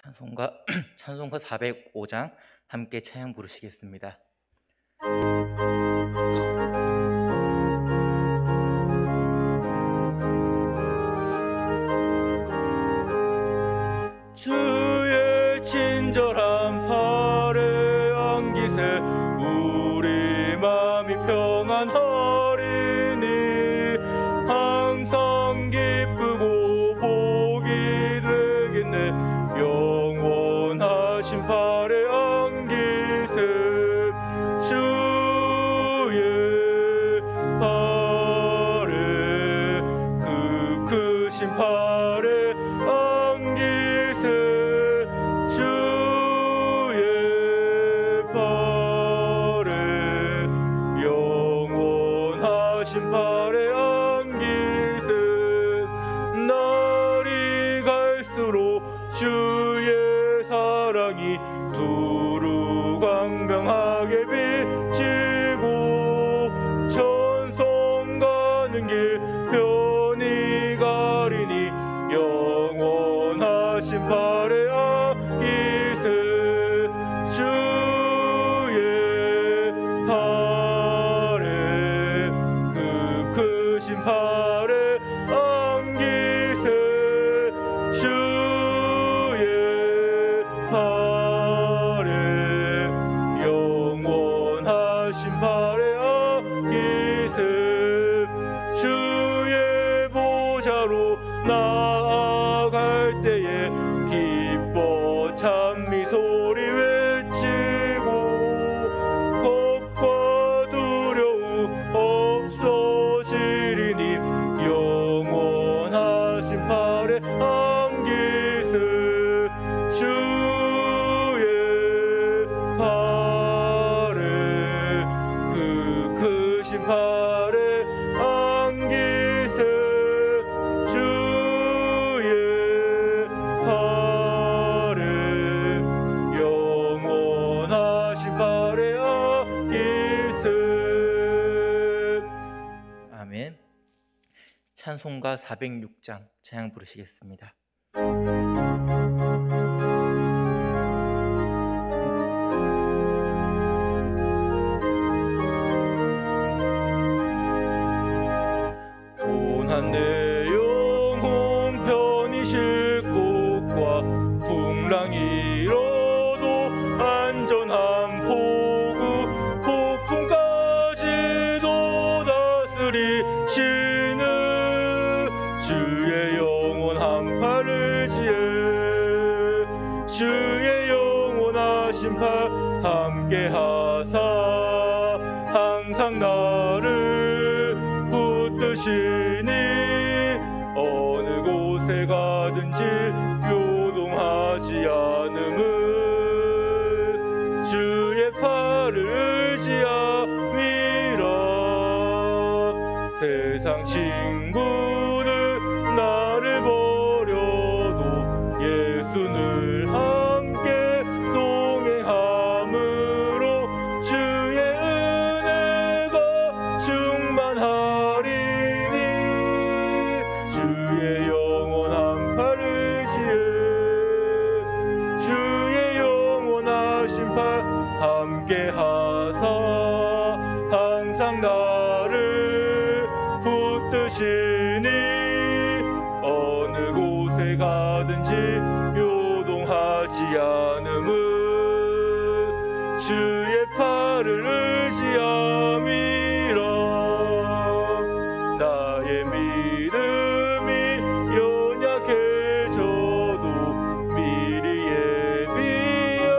찬송가 405장 함께 찬양 부르시겠습니다. 주의 친절한 팔에 안기세 우리 맘이 평안하리니 항상 기쁘고 복이 되겠네. 영원하신 팔에 안기세 주의 팔에 그 크신 팔에 안기세 주의 팔에 영원하신 팔에 안기세 날이 갈수록 주의 사랑이 두루 광명하게 비치고 천성 가는 길 편히 가리니 영원하신 팔에 안기세 주의 팔에 그 크신 팔에 안기세 주의 팔에 영원하신 팔에 안기세 주의 보좌로 나아갈 때에 기뻐 찬미 소리 외치고 겁과 두려움 없어지리니 영원하신 팔에 안기세 주의 팔에 그 크신 팔에 안기세 주의 팔에 영원하신 팔에 안기세. 아멘. 찬송가 406장 찬양 부르시겠습니다. 고난 내 영혼 편히 쉴 곳과 풍랑 일어도 안전한 포구 폭풍까지도 다스리시는 주의 영원한 팔을 지혜 주의 영원하신 팔 함께하사 항상 나를 붙드시니 어느 곳에 가든지 요동하지 않음은 주의 팔을 의지함이라. 세상 친구들 나를 버려도 예수를 함께 동행함으로 주의 은혜가 충만하리니 주의 영원한 팔을 지혜 주의 영원하신 팔 함께하사 항상 나를 붙드시니 어느 곳에 가든지 요동하지 않음은 주의 팔을 의지함이라. 나의 믿음이 연약해져도 미리 예비한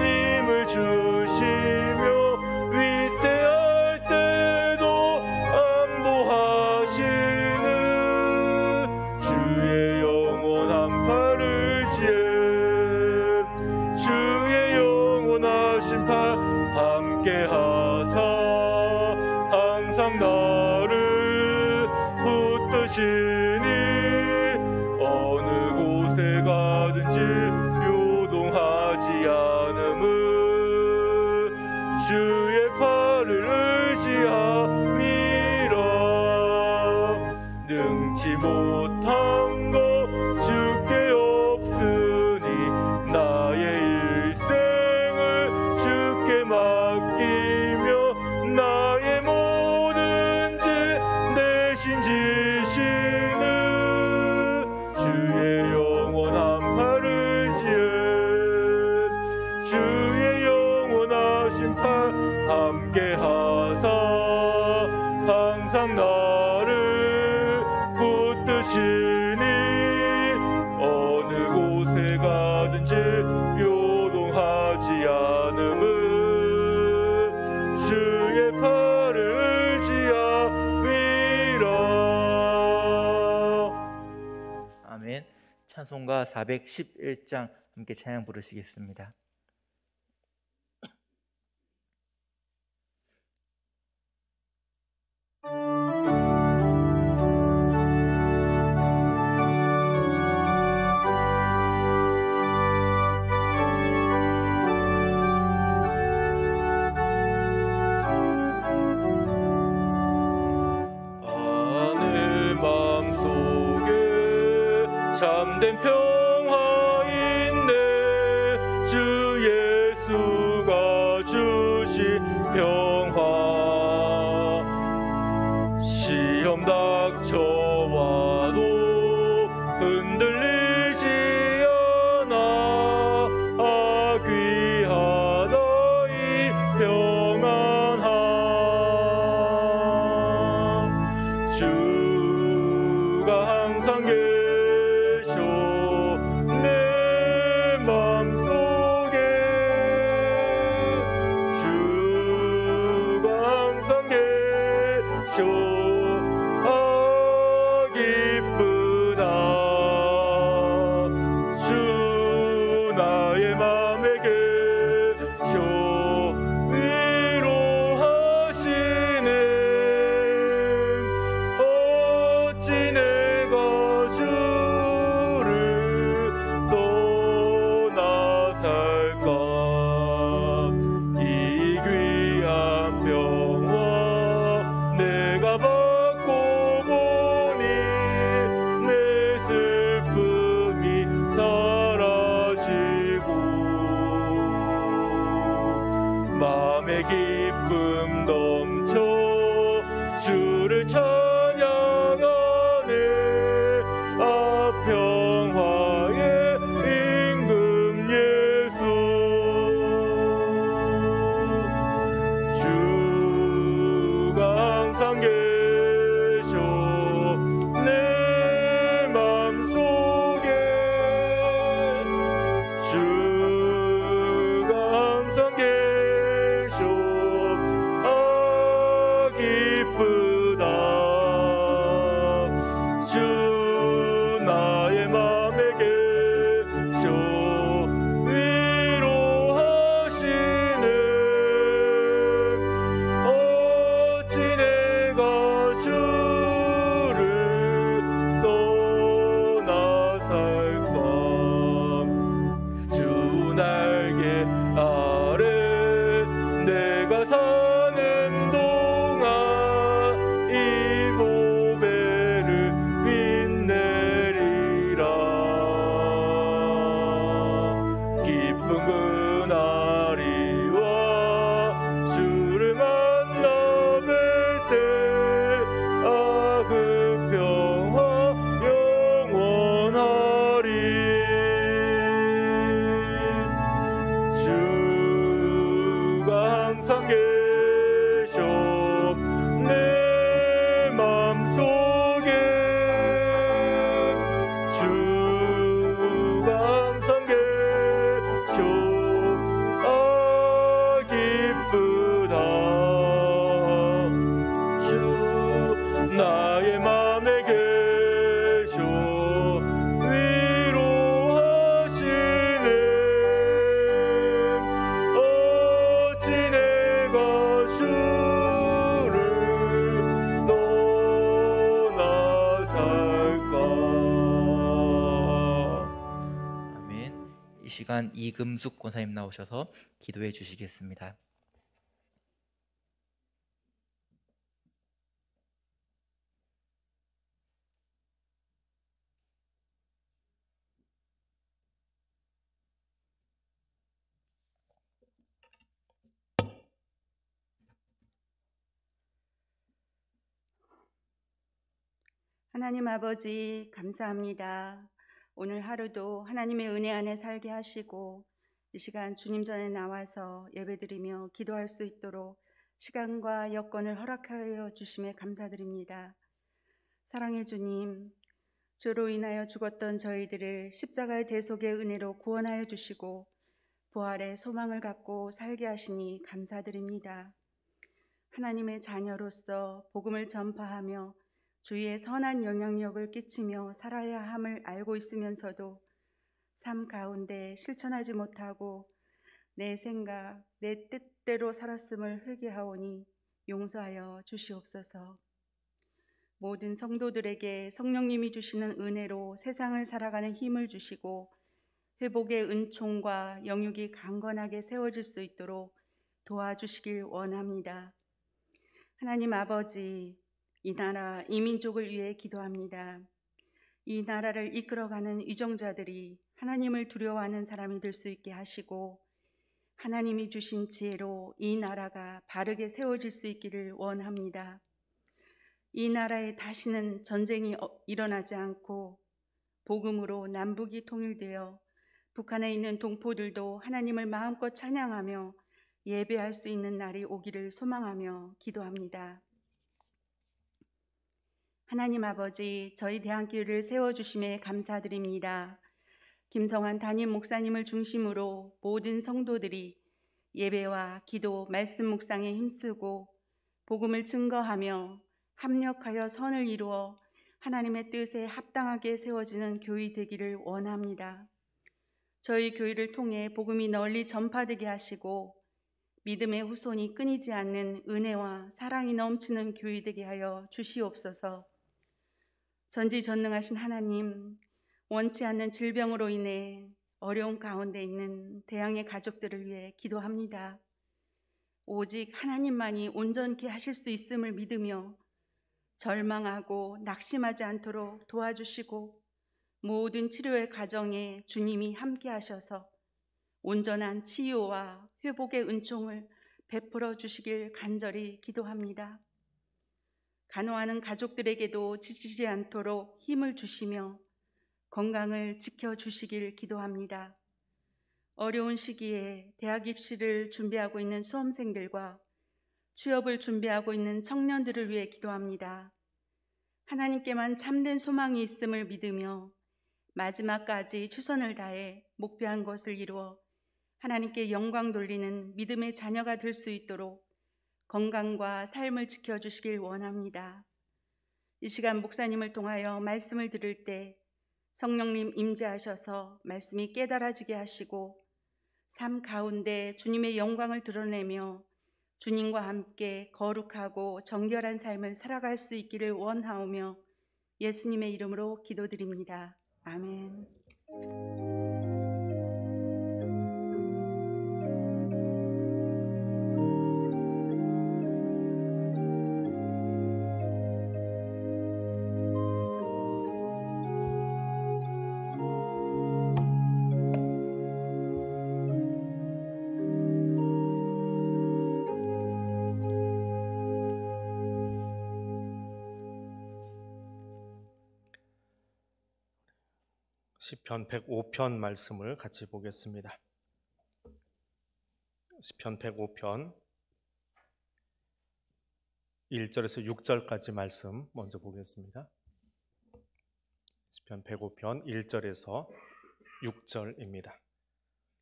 힘을 주시며 위태할 때도 안보하시는 주의 영원한 팔을 지혜 주의 영원하신 팔 함께하사 항상 나를 붙드시니 어느 곳에 가든지 요동하지 않음은 주의 팔을 의지함이라. 능치 못한 것 주께 없으니 주의 영원하신 팔 함께하사 항상 나를 붙드시니 어느 곳에 가든지 요동하지 않음은 주의 팔을 지함이라. 아멘. 찬송가 411장 함께 찬양 부르시겠습니다. 참된 평화 있네. 주 예수가 주신 평화. 시험 닥쳐와도 흔들리지 않아. 귀하다 이 평안함. 주가 항상 마음의 기쁨 넘쳐 주를 찬양하네. 평화의 임금 예수. 주가 항상 계셔 내 맘속에. 주가 항상 계셔 기쁘다. 주 나의 맘에 계셔 위로하시네. 어찌 내가 주를 떠나 살까. 주 날개 아래 내가 사는 동안 이 보배를 빛내리라. 기쁜 그날이와 주를 만나 뵐 때 그 평화 영원하리. 주가 항상 계셔 내 맘속에. 주가 항상 계셔 기쁘다. 주 나의 맘에 계셔 위로하시네. 어찌 내가 주를 떠나 살까. 아멘. 이 시간 이금숙 권사님 나오셔서 기도해 주시겠습니다. 하나님 아버지 감사합니다. 오늘 하루도 하나님의 은혜 안에 살게 하시고 이 시간 주님 전에 나와서 예배드리며 기도할 수 있도록 시간과 여건을 허락하여 주심에 감사드립니다. 사랑의 주님, 죄로 인하여 죽었던 저희들을 십자가의 대속의 은혜로 구원하여 주시고 부활의 소망을 갖고 살게 하시니 감사드립니다. 하나님의 자녀로서 복음을 전파하며 주위에 선한 영향력을 끼치며 살아야 함을 알고 있으면서도 삶 가운데 실천하지 못하고 내 생각, 내 뜻대로 살았음을 회개하오니 용서하여 주시옵소서. 모든 성도들에게 성령님이 주시는 은혜로 세상을 살아가는 힘을 주시고 회복의 은총과 영육이 강건하게 세워질 수 있도록 도와주시길 원합니다. 하나님 아버지, 이 나라, 이 민족을 위해 기도합니다. 이 나라를 이끌어가는 위정자들이 하나님을 두려워하는 사람이 될 수 있게 하시고 하나님이 주신 지혜로 이 나라가 바르게 세워질 수 있기를 원합니다. 이 나라에 다시는 전쟁이 일어나지 않고 복음으로 남북이 통일되어 북한에 있는 동포들도 하나님을 마음껏 찬양하며 예배할 수 있는 날이 오기를 소망하며 기도합니다. 하나님 아버지, 저희 대한교회를 세워주심에 감사드립니다. 김성환 담임 목사님을 중심으로 모든 성도들이 예배와 기도, 말씀 묵상에 힘쓰고 복음을 증거하며 합력하여 선을 이루어 하나님의 뜻에 합당하게 세워지는 교회 되기를 원합니다. 저희 교회를 통해 복음이 널리 전파되게 하시고 믿음의 후손이 끊이지 않는 은혜와 사랑이 넘치는 교회 되게 하여 주시옵소서. 전지전능하신 하나님, 원치 않는 질병으로 인해 어려운 가운데 있는 대양의 가족들을 위해 기도합니다. 오직 하나님만이 온전케 하실 수 있음을 믿으며 절망하고 낙심하지 않도록 도와주시고 모든 치료의 과정에 주님이 함께 하셔서 온전한 치유와 회복의 은총을 베풀어 주시길 간절히 기도합니다. 간호하는 가족들에게도 지치지 않도록 힘을 주시며 건강을 지켜주시길 기도합니다. 어려운 시기에 대학 입시를 준비하고 있는 수험생들과 취업을 준비하고 있는 청년들을 위해 기도합니다. 하나님께만 참된 소망이 있음을 믿으며 마지막까지 최선을 다해 목표한 것을 이루어 하나님께 영광 돌리는 믿음의 자녀가 될 수 있도록 건강과 삶을 지켜주시길 원합니다. 이 시간 목사님을 통하여 말씀을 들을 때 성령님 임재하셔서 말씀이 깨달아지게 하시고 삶 가운데 주님의 영광을 드러내며 주님과 함께 거룩하고 정결한 삶을 살아갈 수 있기를 원하오며 예수님의 이름으로 기도드립니다. 아멘. 시편 105편 말씀을 같이 보겠습니다. 시편 105편 1절에서 6절까지 말씀 먼저 보겠습니다. 시편 105편 1절에서 6절입니다.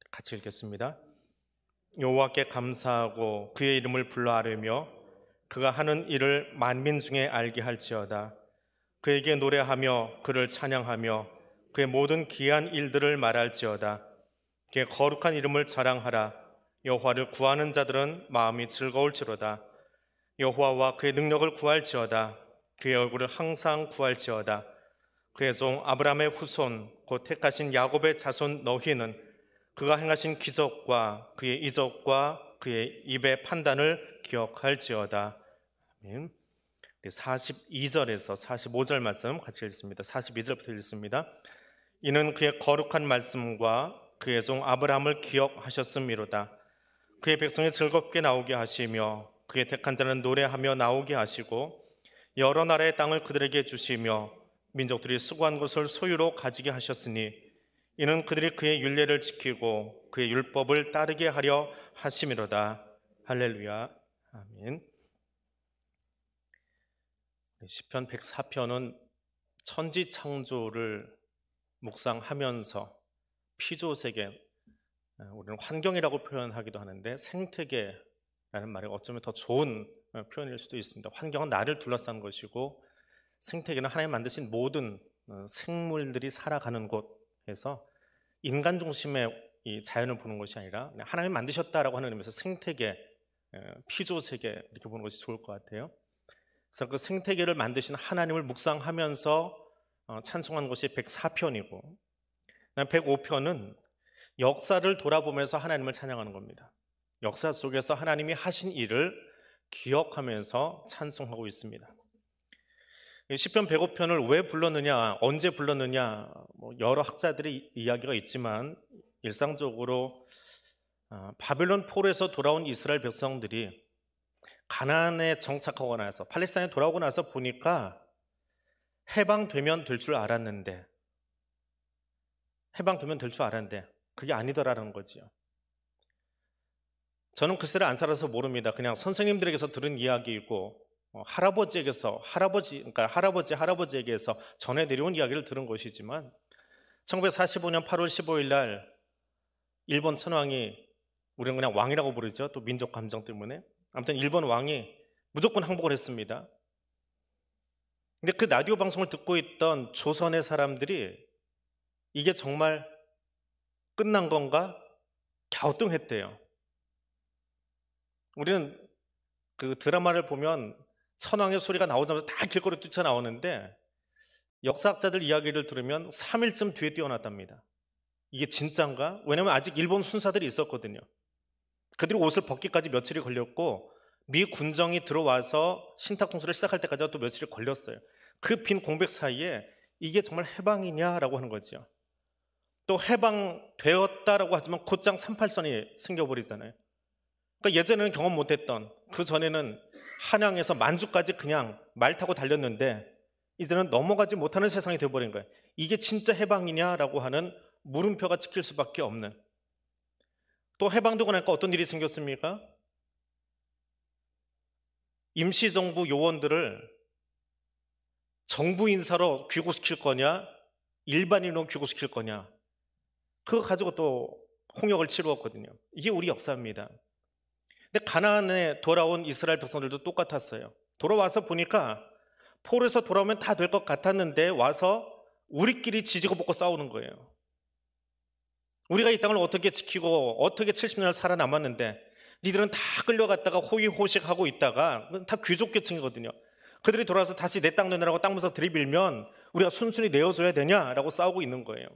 같이 읽겠습니다. 여호와께 감사하고 그의 이름을 불러 아뢰며 그가 하는 일을 만민 중에 알게 할지어다. 그에게 노래하며 그를 찬양하며 그의 모든 기이한 일들을 말할지어다. 그의 거룩한 이름을 자랑하라. 여호와를 구하는 자들은 마음이 즐거울지로다. 여호와와 그의 능력을 구할지어다. 그의 얼굴을 항상 구할지어다. 그의 종 아브라함의 후손 곧 택하신 야곱의 자손 너희는 그가 행하신 기적과 그의 이적과 그의 입의 판단을 기억할지어다. 아멘. 42절에서 45절 말씀 같이 읽습니다. 42절부터 읽습니다. 이는 그의 거룩한 말씀과 그의 종 아브라함을 기억하셨음이로다. 그의 백성이 즐겁게 나오게 하시며 그의 택한 자는 노래하며 나오게 하시고 여러 나라의 땅을 그들에게 주시며 민족들이 수고한 곳을 소유로 가지게 하셨으니 이는 그들이 그의 율례를 지키고 그의 율법을 따르게 하려 하심이로다. 할렐루야. 아멘. 시편 104편은 천지 창조를 묵상하면서 피조세계, 우리는 환경이라고 표현하기도 하는데 생태계라는 말이 어쩌면 더 좋은 표현일 수도 있습니다. 환경은 나를 둘러싼 것이고 생태계는 하나님 만드신 모든 생물들이 살아가는 곳에서 인간 중심의 이 자연을 보는 것이 아니라 하나님 만드셨다라고 하는 의미에서 생태계, 피조세계 이렇게 보는 것이 좋을 것 같아요. 그래서 그 생태계를 만드신 하나님을 묵상하면서 찬송한 것이 104편이고 105편은 역사를 돌아보면서 하나님을 찬양하는 겁니다. 역사 속에서 하나님이 하신 일을 기억하면서 찬송하고 있습니다. 시편 105편을 왜 불렀느냐, 언제 불렀느냐, 여러 학자들의 이야기가 있지만 일상적으로 바벨론 포로에서 돌아온 이스라엘 백성들이 가나안에 정착하고 나서 팔레스타인에 돌아오고 나서 보니까 해방되면 될 줄 알았는데 그게 아니더라는 거지요. 저는 그 시대를 안 살아서 모릅니다. 그냥 선생님들에게서 들은 이야기이고 할아버지에게서 전해 내려온 이야기를 들은 것이지만 1945년 8월 15일 날 일본 천황이, 우리는 그냥 왕이라고 부르죠. 또 민족 감정 때문에. 아무튼 일본 왕이 무조건 항복을 했습니다. 근데 그 라디오 방송을 듣고 있던 조선의 사람들이 이게 정말 끝난 건가? 갸우뚱했대요. 우리는 그 드라마를 보면 천황의 소리가 나오자마자 다 길거리 뛰쳐나오는데 역사학자들 이야기를 들으면 3일쯤 뒤에 뛰어났답니다. 이게 진짠가? 왜냐하면 아직 일본 순사들이 있었거든요. 그들이 옷을 벗기까지 며칠이 걸렸고 미 군정이 들어와서 신탁통수를 시작할 때까지가 또 며칠이 걸렸어요. 그 빈 공백 사이에 이게 정말 해방이냐라고 하는 거죠. 또 해방되었다라고 하지만 곧장 38선이 생겨버리잖아요. 그러니까 예전에는 경험 못했던, 그 전에는 한양에서 만주까지 그냥 말 타고 달렸는데 이제는 넘어가지 못하는 세상이 되어버린 거예요. 이게 진짜 해방이냐라고 하는 물음표가 찍힐 수밖에 없는. 또 해방되고 나니까 어떤 일이 생겼습니까? 임시정부 요원들을 정부 인사로 귀국시킬 거냐, 일반인으로 귀국시킬 거냐, 그거 가지고 또 홍역을 치루었거든요. 이게 우리 역사입니다. 근데 가나안에 돌아온 이스라엘 백성들도 똑같았어요. 돌아와서 보니까 포로에서 돌아오면 다 될 것 같았는데 와서 우리끼리 지지고 볶고 싸우는 거예요. 우리가 이 땅을 어떻게 지키고 어떻게 70년을 살아남았는데 니들은 다 끌려갔다가 호의호식하고 있다가 다 귀족계층이거든요. 그들이 돌아와서 다시 내 땅 내놓으라고 땅 문서 들이밀면 우리가 순순히 내어줘야 되냐라고 싸우고 있는 거예요.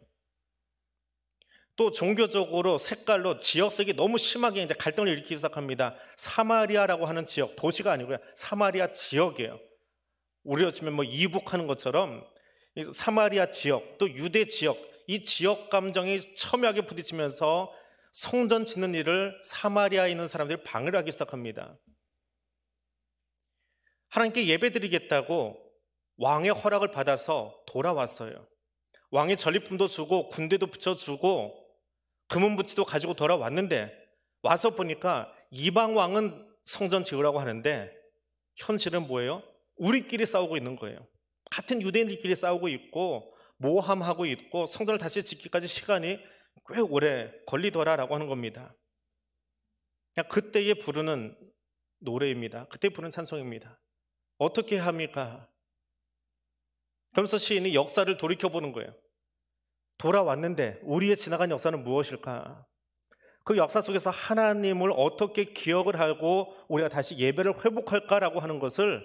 또 종교적으로 색깔로 지역색이 너무 심하게 이제 갈등을 일으키기 시작합니다. 사마리아라고 하는 지역, 도시가 아니고요. 사마리아 지역이에요. 우리가 지금 뭐 이북하는 것처럼 사마리아 지역, 또 유대 지역, 이 지역 감정이 첨예하게 부딪히면서 성전 짓는 일을 사마리아에 있는 사람들이 방해를 하기 시작합니다. 하나님께 예배드리겠다고 왕의 허락을 받아서 돌아왔어요. 왕의 전리품도 주고 군대도 붙여주고 금은부치도 가지고 돌아왔는데 와서 보니까 이방 왕은 성전 지으라고 하는데 현실은 뭐예요? 우리끼리 싸우고 있는 거예요. 같은 유대인들끼리 싸우고 있고 모함하고 있고 성전을 다시 짓기까지 시간이 꽤 오래 걸리더라라고 하는 겁니다. 그냥 그때에 부르는 노래입니다. 그때 부르는 찬송입니다. 어떻게 합니까? 그러면서 시인이 역사를 돌이켜보는 거예요. 돌아왔는데 우리의 지나간 역사는 무엇일까? 그 역사 속에서 하나님을 어떻게 기억을 하고 우리가 다시 예배를 회복할까라고 하는 것을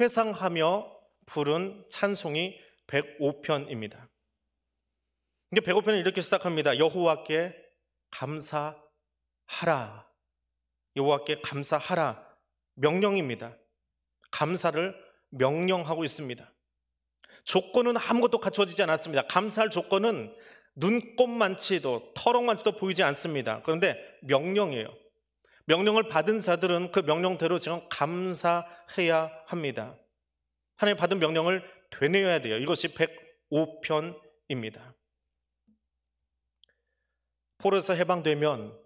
회상하며 부른 찬송이 105편입니다. 이게 105편은 이렇게 시작합니다. 여호와께 감사하라. 여호와께 감사하라. 명령입니다. 감사를 명령하고 있습니다. 조건은 아무것도 갖춰지지 않았습니다. 감사할 조건은 눈꼽만치도 털억만치도 보이지 않습니다. 그런데 명령이에요. 명령을 받은 자들은 그 명령대로 지금 감사해야 합니다. 하나님 받은 명령을 되뇌어야 돼요. 이것이 105편입니다. 포로에서 해방되면,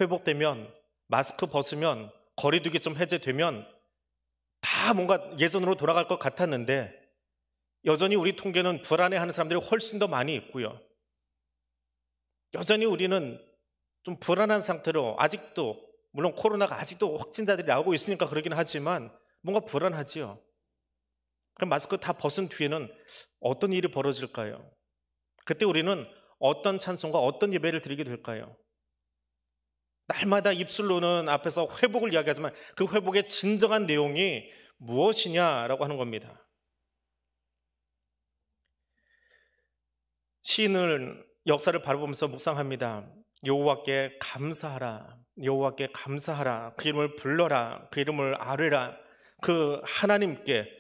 회복되면, 마스크 벗으면, 거리두기 좀 해제되면 다 뭔가 예전으로 돌아갈 것 같았는데 여전히 우리 통계는 불안해하는 사람들이 훨씬 더 많이 있고요. 여전히 우리는 좀 불안한 상태로 아직도, 물론 코로나가 아직도 확진자들이 나오고 있으니까 그러긴 하지만 뭔가 불안하지요. 그럼 마스크 다 벗은 뒤에는 어떤 일이 벌어질까요? 그때 우리는 어떤 찬송과 어떤 예배를 드리게 될까요? 날마다 입술로는 앞에서 회복을 이야기하지만 그 회복의 진정한 내용이 무엇이냐라고 하는 겁니다. 시인은 역사를 바라보면서 묵상합니다. 여호와께 감사하라, 여호와께 감사하라, 그 이름을 불러라, 그 이름을 아뢰라. 그 하나님께서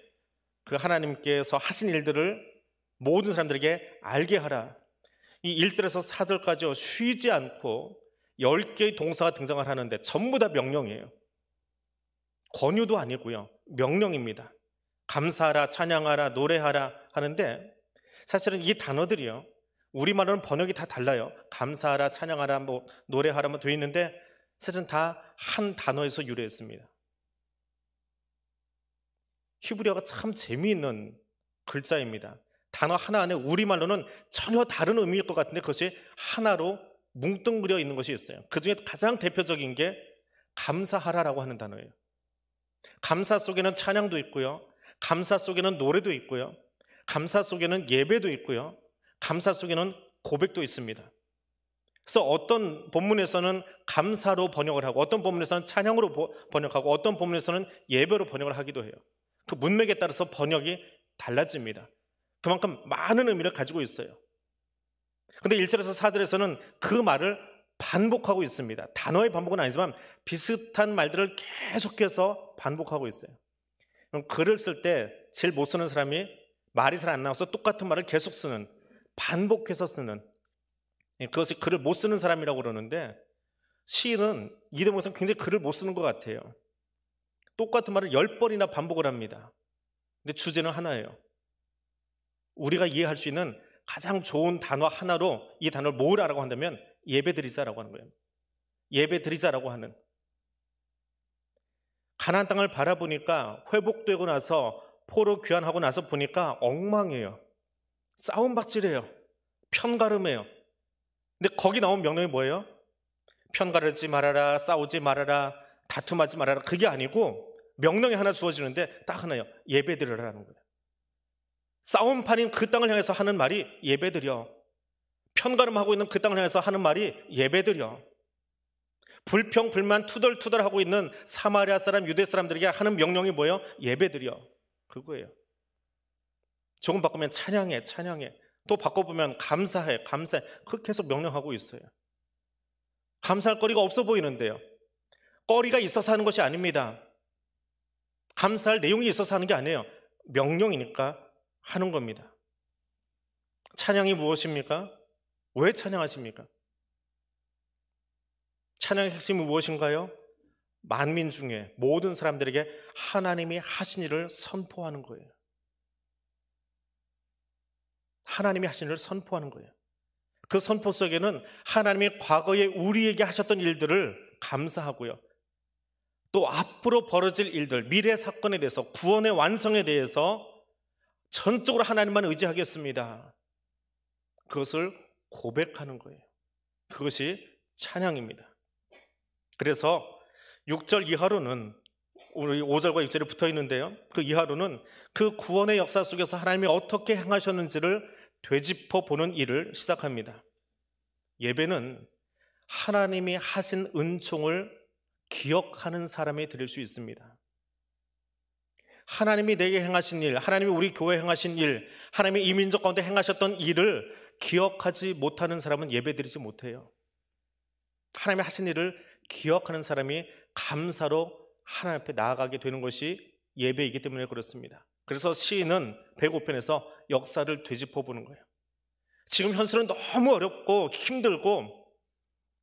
하신 일들을 모든 사람들에게 알게 하라. 이 1절에서 4절까지 쉬지 않고 10개의 동사가 등장을 하는데 전부 다 명령이에요. 권유도 아니고요, 명령입니다. 감사하라, 찬양하라, 노래하라 하는데 사실은 이 단어들이요, 우리말로는 번역이 다 달라요. 감사하라, 찬양하라, 뭐 노래하라 뭐 되어 있는데 사실은 다 한 단어에서 유래했습니다. 히브리어가 참 재미있는 글자입니다. 단어 하나 안에 우리말로는 전혀 다른 의미일 것 같은데 그것이 하나로 뭉뚱그려 있는 것이 있어요. 그 중에 가장 대표적인 게 감사하라라고 하는 단어예요. 감사 속에는 찬양도 있고요, 감사 속에는 노래도 있고요, 감사 속에는 예배도 있고요, 감사 속에는 고백도 있습니다. 그래서 어떤 본문에서는 감사로 번역을 하고 어떤 본문에서는 찬양으로 번역하고 어떤 본문에서는 예배로 번역을 하기도 해요. 그 문맥에 따라서 번역이 달라집니다. 그만큼 많은 의미를 가지고 있어요. 그런데 1절에서 4절에서는 그 말을 반복하고 있습니다. 단어의 반복은 아니지만 비슷한 말들을 계속해서 반복하고 있어요. 그럼 글을 쓸 때 제일 못 쓰는 사람이 말이 잘 안 나와서 똑같은 말을 계속 쓰는, 반복해서 쓰는, 그것이 글을 못 쓰는 사람이라고 그러는데 시인은 이 대목에서는 굉장히 글을 못 쓰는 것 같아요. 똑같은 말을 10번이나 반복을 합니다. 근데 주제는 하나예요. 우리가 이해할 수 있는 가장 좋은 단어 하나로 이 단어를 모으라고 한다면 예배드리자라고 하는 거예요. 예배드리자라고 하는. 가나안 땅을 바라보니까 회복되고 나서 포로 귀환하고 나서 보니까 엉망이에요. 싸움박질이에요. 편가름해요. 근데 거기 나온 명령이 뭐예요? 편가르지 말아라, 싸우지 말아라, 다툼하지 말아라. 그게 아니고 명령이 하나 주어지는데 딱 하나예요. 예배드리라는 거예요. 싸움판인 그 땅을 향해서 하는 말이 예배드려. 편가름하고 있는 그 땅을 향해서 하는 말이 예배드려. 불평, 불만, 투덜투덜하고 있는 사마리아 사람, 유대 사람들에게 하는 명령이 뭐예요? 예배드려. 그거예요. 조금 바꾸면 찬양해, 찬양해. 또 바꿔보면 감사해, 감사해. 그 계속 명령하고 있어요. 감사할 거리가 없어 보이는데요, 거리가 있어서 하는 것이 아닙니다. 감사할 내용이 있어서 하는 게 아니에요. 명령이니까 하는 겁니다. 찬양이 무엇입니까? 왜 찬양하십니까? 찬양의 핵심이 무엇인가요? 만민 중에 모든 사람들에게 하나님이 하신 일을 선포하는 거예요. 하나님이 하신 일을 선포하는 거예요. 그 선포 속에는 하나님이 과거에 우리에게 하셨던 일들을 감사하고요, 또 앞으로 벌어질 일들, 미래 사건에 대해서, 구원의 완성에 대해서 전적으로 하나님만 의지하겠습니다. 그것을 고백하는 거예요. 그것이 찬양입니다. 그래서 6절 이하로는, 우리 5절과 6절에 붙어 있는데요, 그 이하로는 그 구원의 역사 속에서 하나님이 어떻게 행하셨는지를 되짚어 보는 일을 시작합니다. 예배는 하나님이 하신 은총을 기억하는 사람이 드릴 수 있습니다. 하나님이 내게 행하신 일, 하나님이 우리 교회에 행하신 일, 하나님이 이 민족 가운데 행하셨던 일을 기억하지 못하는 사람은 예배드리지 못해요. 하나님이 하신 일을 기억하는 사람이 감사로 하나님 앞에 나아가게 되는 것이 예배이기 때문에 그렇습니다. 그래서 시인은 105편에서 역사를 되짚어 보는 거예요. 지금 현실은 너무 어렵고 힘들고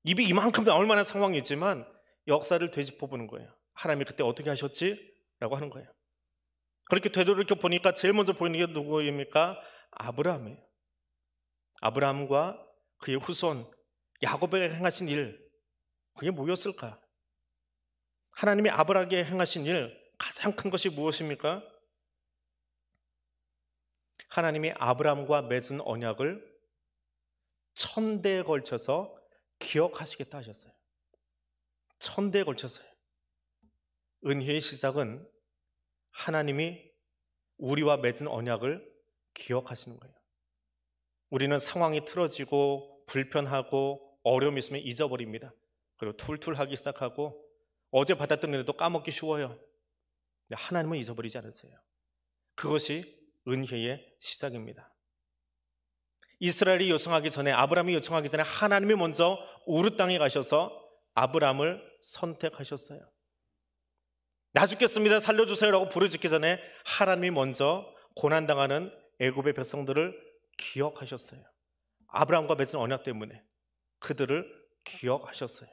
입이 이만큼 나올 만한 상황이지만 역사를 되짚어 보는 거예요. 하나님이 그때 어떻게 하셨지? 라고 하는 거예요. 그렇게 되돌이켜 보니까 제일 먼저 보이는 게 누구입니까? 아브라함이에요. 아브라함과 그의 후손 야곱에게 행하신 일, 그게 뭐였을까? 하나님이 아브라함에게 행하신 일, 가장 큰 것이 무엇입니까? 하나님이 아브라함과 맺은 언약을 1000대에 걸쳐서 기억하시겠다 하셨어요. 1000대에 걸쳐서요. 은혜의 시작은 하나님이 우리와 맺은 언약을 기억하시는 거예요. 우리는 상황이 틀어지고 불편하고 어려움이 있으면 잊어버립니다. 그리고 툴툴하기 시작하고 어제 받았던 은혜도 까먹기 쉬워요. 하나님은 잊어버리지 않으세요. 그것이 은혜의 시작입니다. 이스라엘이 요청하기 전에, 아브라함이 요청하기 전에 하나님이 먼저 우르 땅에 가셔서 아브라함을 선택하셨어요. 나 죽겠습니다, 살려주세요 라고 부르짖기 전에 하나님이 먼저 고난당하는 애굽의 백성들을 기억하셨어요. 아브라함과 맺은 언약 때문에 그들을 기억하셨어요.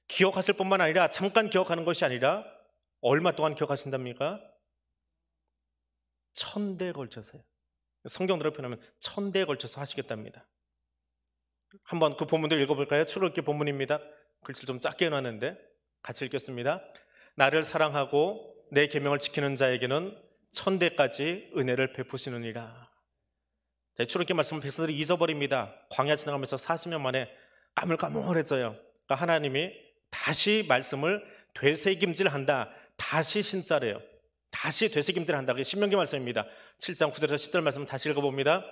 기억하실 뿐만 아니라 잠깐 기억하는 것이 아니라 얼마 동안 기억하신답니까? 1000대에 걸쳐서요. 성경대로 표현하면 1000대에 걸쳐서 하시겠답니다. 한번 그 본문들 읽어볼까요? 출애굽기 본문입니다. 글씨를 좀 작게 해놨는데 같이 읽겠습니다. 나를 사랑하고 내 계명을 지키는 자에게는 1000대까지 은혜를 베푸시느니라. 자, 출애굽기 말씀은 백성들이 잊어버립니다. 광야 지나가면서 40년 만에 까물까물해져요. 그러니까 하나님이 다시 말씀을 되새김질한다. 다시 신자래요. 다시 되새김질한다. 그게 신명기 말씀입니다. 7장 9절에서 10절 말씀 다시 읽어봅니다.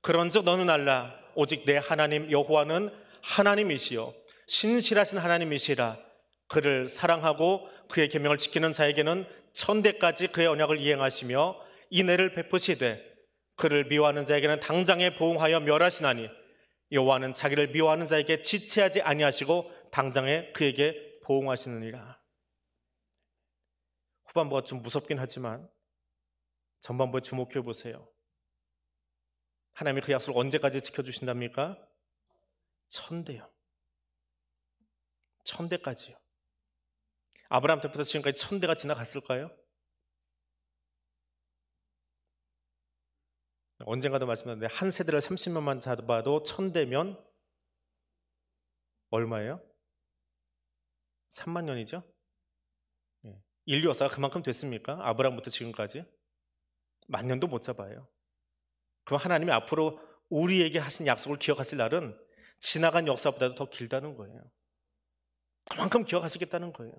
그런즉 너는 알라 오직 내 하나님 여호와는 하나님이시요 신실하신 하나님이시라. 그를 사랑하고 그의 계명을 지키는 자에게는 1000대까지 그의 언약을 이행하시며 인애를 베푸시되 그를 미워하는 자에게는 당장에 보응하여 멸하시나니 여호와는 자기를 미워하는 자에게 지체하지 아니하시고 당장에 그에게 보응하시느니라. 후반부가 좀 무섭긴 하지만 전반부에 주목해 보세요. 하나님이 그 약속을 언제까지 지켜주신답니까? 1000대요. 1000대까지요. 아브라함 때부터 지금까지 1000대가 지나갔을까요? 언젠가도 말씀드렸는데 한 세대를 30년만 잡아도 1000대면 얼마예요? 3만 년이죠? 인류 역사가 그만큼 됐습니까? 아브라함부터 지금까지? 10,000년도 못 잡아요. 그럼 하나님이 앞으로 우리에게 하신 약속을 기억하실 날은 지나간 역사보다도 더 길다는 거예요. 그만큼 기억하시겠다는 거예요.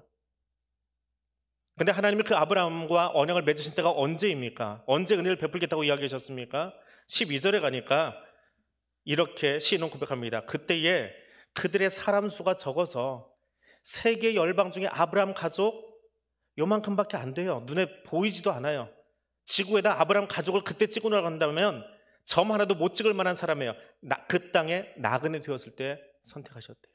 근데 하나님이 그 아브라함과 언약을 맺으신 때가 언제입니까? 언제 은혜를 베풀겠다고 이야기하셨습니까? 12절에 가니까 이렇게 시인은 고백합니다. 그때에 그들의 사람 수가 적어서 세계 열방 중에 아브라함 가족 요만큼밖에 안 돼요. 눈에 보이지도 않아요. 지구에다 아브라함 가족을 그때 찍어 나간다면 점 하나도 못 찍을 만한 사람이에요. 그 땅에 나그네 되었을 때 선택하셨대요.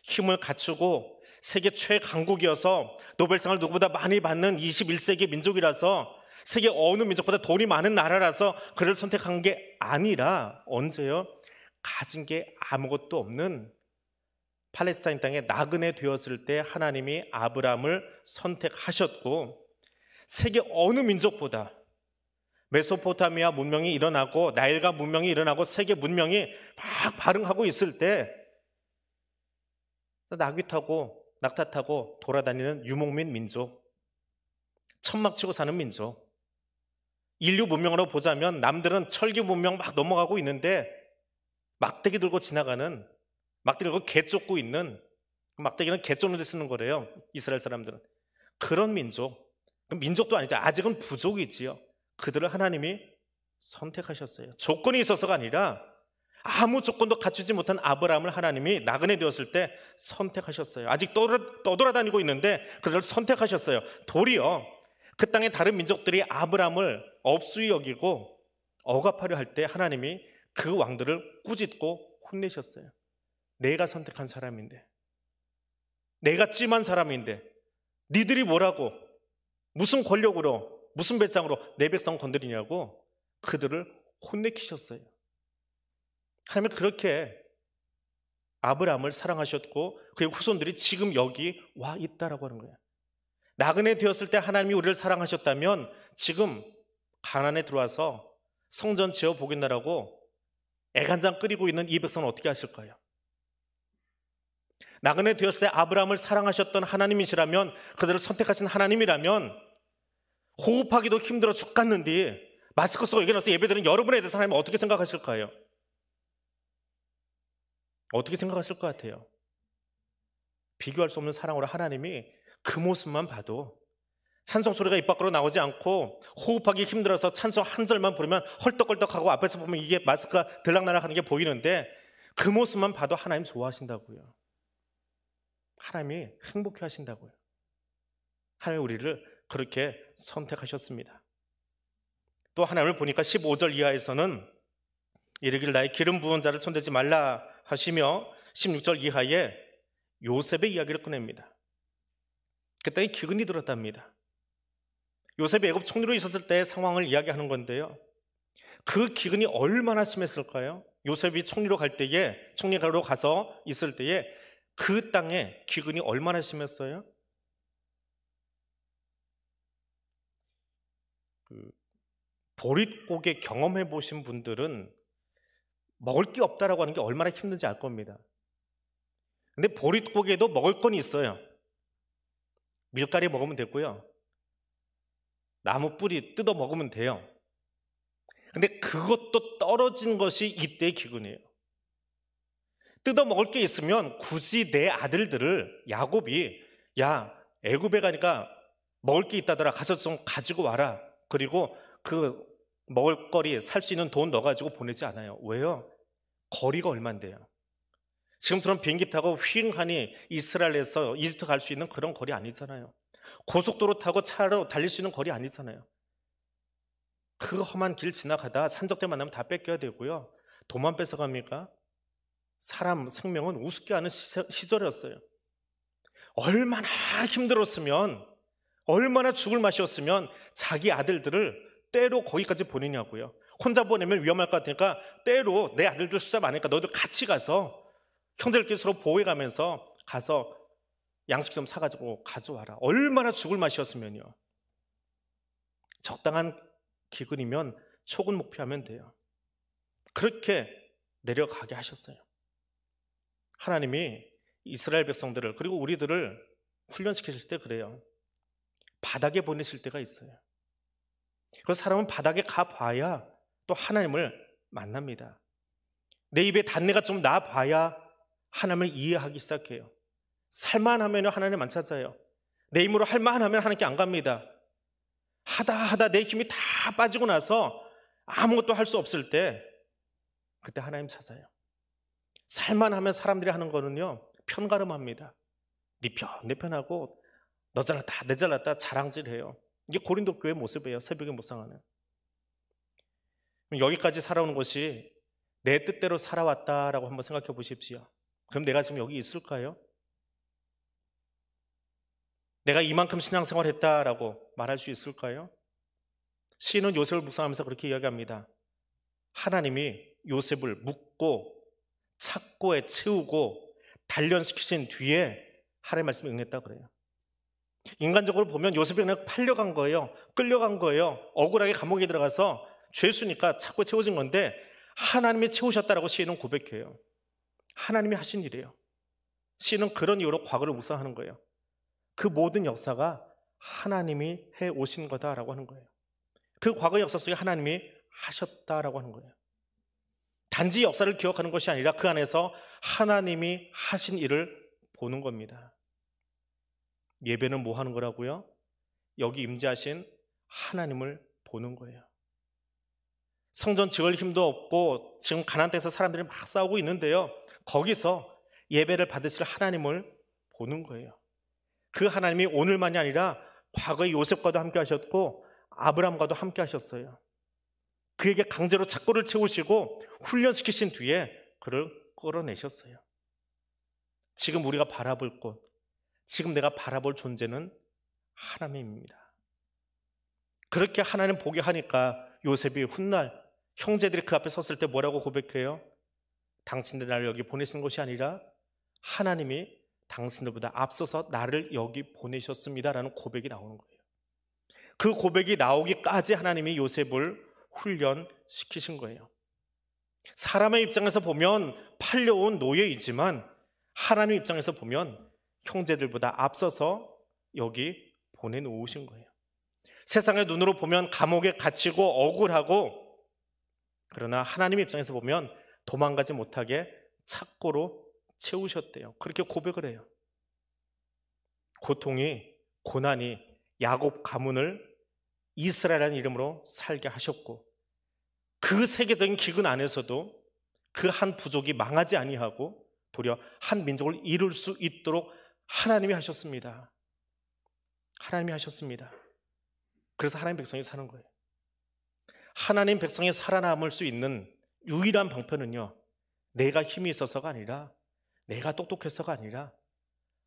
힘을 갖추고 세계 최강국이어서 노벨상을 누구보다 많이 받는 21세기 민족이라서 세계 어느 민족보다 돈이 많은 나라라서 그를 선택한 게 아니라 언제요? 가진 게 아무것도 없는 팔레스타인 땅에 나그네 되었을 때 하나님이 아브라함을 선택하셨고 세계 어느 민족보다 메소포타미아 문명이 일어나고 나일강 문명이 일어나고 세계 문명이 막 발흥하고 있을 때 나귀 타고 낙타 타고 돌아다니는 유목민 민족, 천막 치고 사는 민족. 인류 문명으로 보자면 남들은 철기 문명 막 넘어가고 있는데 막대기 들고 지나가는, 막대기 들고 개 쫓고 있는, 막대기는 개 쫓는 데 쓰는 거래요, 이스라엘 사람들은. 그런 민족, 민족도 아니죠. 아직은 부족이지요. 그들을 하나님이 선택하셨어요. 조건이 있어서가 아니라 아무 조건도 갖추지 못한 아브라함을 하나님이 나그네 되었을 때 선택하셨어요. 아직 떠돌아다니고 있는데 그들을 선택하셨어요. 도리어 그 땅의 다른 민족들이 아브라함을 업수히 여기고 억압하려 할 때 하나님이 그 왕들을 꾸짖고 혼내셨어요. 내가 선택한 사람인데, 내가 찜한 사람인데 니들이 뭐라고, 무슨 권력으로, 무슨 배짱으로 내 백성 건드리냐고 그들을 혼내키셨어요. 하나님은 그렇게 아브라함을 사랑하셨고 그의 후손들이 지금 여기 와 있다라고 하는 거예요. 나그네 되었을 때 하나님이 우리를 사랑하셨다면 지금 가나안에 들어와서 성전 지어 보겠나라고 애간장 끓이고 있는 이 백성은 어떻게 하실까요? 나그네 되었을 때 아브라함을 사랑하셨던 하나님이시라면, 그들을 선택하신 하나님이라면 호흡하기도 힘들어 죽겠는데 마스크 쓰고 여기 나서 예배드리는 여러분에 대해서 하나님 어떻게 생각하실까요? 어떻게 생각하실 것 같아요? 비교할 수 없는 사랑으로 하나님이 그 모습만 봐도, 찬송 소리가 입 밖으로 나오지 않고 호흡하기 힘들어서 찬송 한 절만 부르면 헐떡헐떡하고 앞에서 보면 이게 마스크가 들락날락 하는 게 보이는데 그 모습만 봐도 하나님 좋아하신다고요. 하나님이 행복해 하신다고요. 하나님이 우리를 그렇게 선택하셨습니다. 또 하나님을 보니까 15절 이하에서는 이르기를 나의 기름 부은 자를 손대지 말라 하시며 16절 이하에 요셉의 이야기를 꺼냅니다. 그때 기근이 들었답니다. 요셉이 애굽 총리로 있었을 때의 상황을 이야기하는 건데요, 그 기근이 얼마나 심했을까요? 요셉이 총리로 가서 있을 때에 그 땅에 기근이 얼마나 심했어요? 보릿고개 경험해 보신 분들은 먹을 게 없다라고 하는 게 얼마나 힘든지 알 겁니다. 근데 보릿고개도 먹을 건 있어요. 밀가리 먹으면 되고요, 나무 뿌리 뜯어 먹으면 돼요. 근데 그것도 떨어진 것이 이때의 기근이에요. 뜯어 먹을 게 있으면 굳이 내 아들들을 야곱이, 야 애굽에 가니까 먹을 게 있다더라, 가서 좀 가지고 와라, 그리고 그 먹을 거리 살 수 있는 돈 넣어가지고 보내지 않아요. 왜요? 거리가 얼만데요. 지금처럼 비행기 타고 휘잉하니 이스라엘에서 이집트 갈 수 있는 그런 거리 아니잖아요. 고속도로 타고 차로 달릴 수 있는 거리 아니잖아요. 그 험한 길 지나가다 산적들 만나면 다 뺏겨야 되고요, 돈만 뺏어갑니까? 사람 생명은 우습게 하는 시절이었어요. 얼마나 힘들었으면, 얼마나 죽을 맛이었으면 자기 아들들을 때로 거기까지 보내냐고요. 혼자 보내면 위험할 것 같으니까 때로 내 아들들 숫자 많으니까 너희들 같이 가서 형제들끼리 서로 보호해가면서 가서 양식 좀 사가지고 가져와라. 얼마나 죽을 맛이었으면요. 적당한 기근이면 초근 목표하면 돼요. 그렇게 내려가게 하셨어요. 하나님이 이스라엘 백성들을, 그리고 우리들을 훈련시키실 때 그래요. 바닥에 보내실 때가 있어요. 그 사람은 바닥에 가봐야 또 하나님을 만납니다. 내 입에 단내가 좀 나봐야 하나님을 이해하기 시작해요. 살만하면 하나님 안 찾아요. 내 힘으로 할만하면 하나님께 안 갑니다. 하다 내 힘이 다 빠지고 나서 아무것도 할 수 없을 때 그때 하나님 찾아요. 살만하면 사람들이 하는 거는요, 편가름합니다. 네 편, 내 편하고 너 잘났다, 내 잘났다 자랑질해요. 이게 고린도 교회 모습이에요. 새벽에 묵상하는. 여기까지 살아오는 것이 내 뜻대로 살아왔다라고 한번 생각해 보십시오. 그럼 내가 지금 여기 있을까요? 내가 이만큼 신앙생활 했다라고 말할 수 있을까요? 시인은 요셉을 묵상하면서 그렇게 이야기합니다. 하나님이 요셉을 묻고 찾고에 채우고 단련시키신 뒤에 하나님의 말씀을 응했다 그래요. 인간적으로 보면 요셉이 그냥 팔려간 거예요. 끌려간 거예요. 억울하게 감옥에 들어가서 죄수니까 찾고 채워진 건데 하나님이 채우셨다라고 시인은 고백해요. 하나님이 하신 일이에요. 시인은 그런 이유로 과거를 묵상하는 거예요. 그 모든 역사가 하나님이 해 오신 거다라고 하는 거예요. 그 과거 역사 속에 하나님이 하셨다라고 하는 거예요. 단지 역사를 기억하는 것이 아니라 그 안에서 하나님이 하신 일을 보는 겁니다. 예배는 뭐 하는 거라고요? 여기 임재하신 하나님을 보는 거예요. 성전 지을 힘도 없고 지금 가나안 땅에서 사람들이 막 싸우고 있는데요, 거기서 예배를 받으실 하나님을 보는 거예요. 그 하나님이 오늘만이 아니라 과거의 요셉과도 함께 하셨고 아브라함과도 함께 하셨어요. 그에게 강제로 착고를 채우시고 훈련시키신 뒤에 그를 끌어내셨어요. 지금 우리가 바라볼 곳, 지금 내가 바라볼 존재는 하나님입니다. 그렇게 하나님 보게 하니까 요셉이 훗날 형제들이 그 앞에 섰을 때 뭐라고 고백해요? 당신들 나를 여기 보내신 것이 아니라 하나님이 당신들보다 앞서서 나를 여기 보내셨습니다라는 고백이 나오는 거예요. 그 고백이 나오기까지 하나님이 요셉을 훈련시키신 거예요. 사람의 입장에서 보면 팔려온 노예이지만 하나님 입장에서 보면 형제들보다 앞서서 여기 보내놓으신 거예요. 세상의 눈으로 보면 감옥에 갇히고 억울하고, 그러나 하나님 입장에서 보면 도망가지 못하게 착고로 채우셨대요. 그렇게 고백을 해요. 고통이, 고난이 야곱 가문을 이스라엘이라는 이름으로 살게 하셨고, 그 세계적인 기근 안에서도 그 한 부족이 망하지 아니하고 도리어 한 민족을 이룰 수 있도록 하나님이 하셨습니다. 하나님이 하셨습니다. 그래서 하나님 백성이 사는 거예요. 하나님 백성이 살아남을 수 있는 유일한 방편은요, 내가 힘이 있어서가 아니라, 내가 똑똑해서가 아니라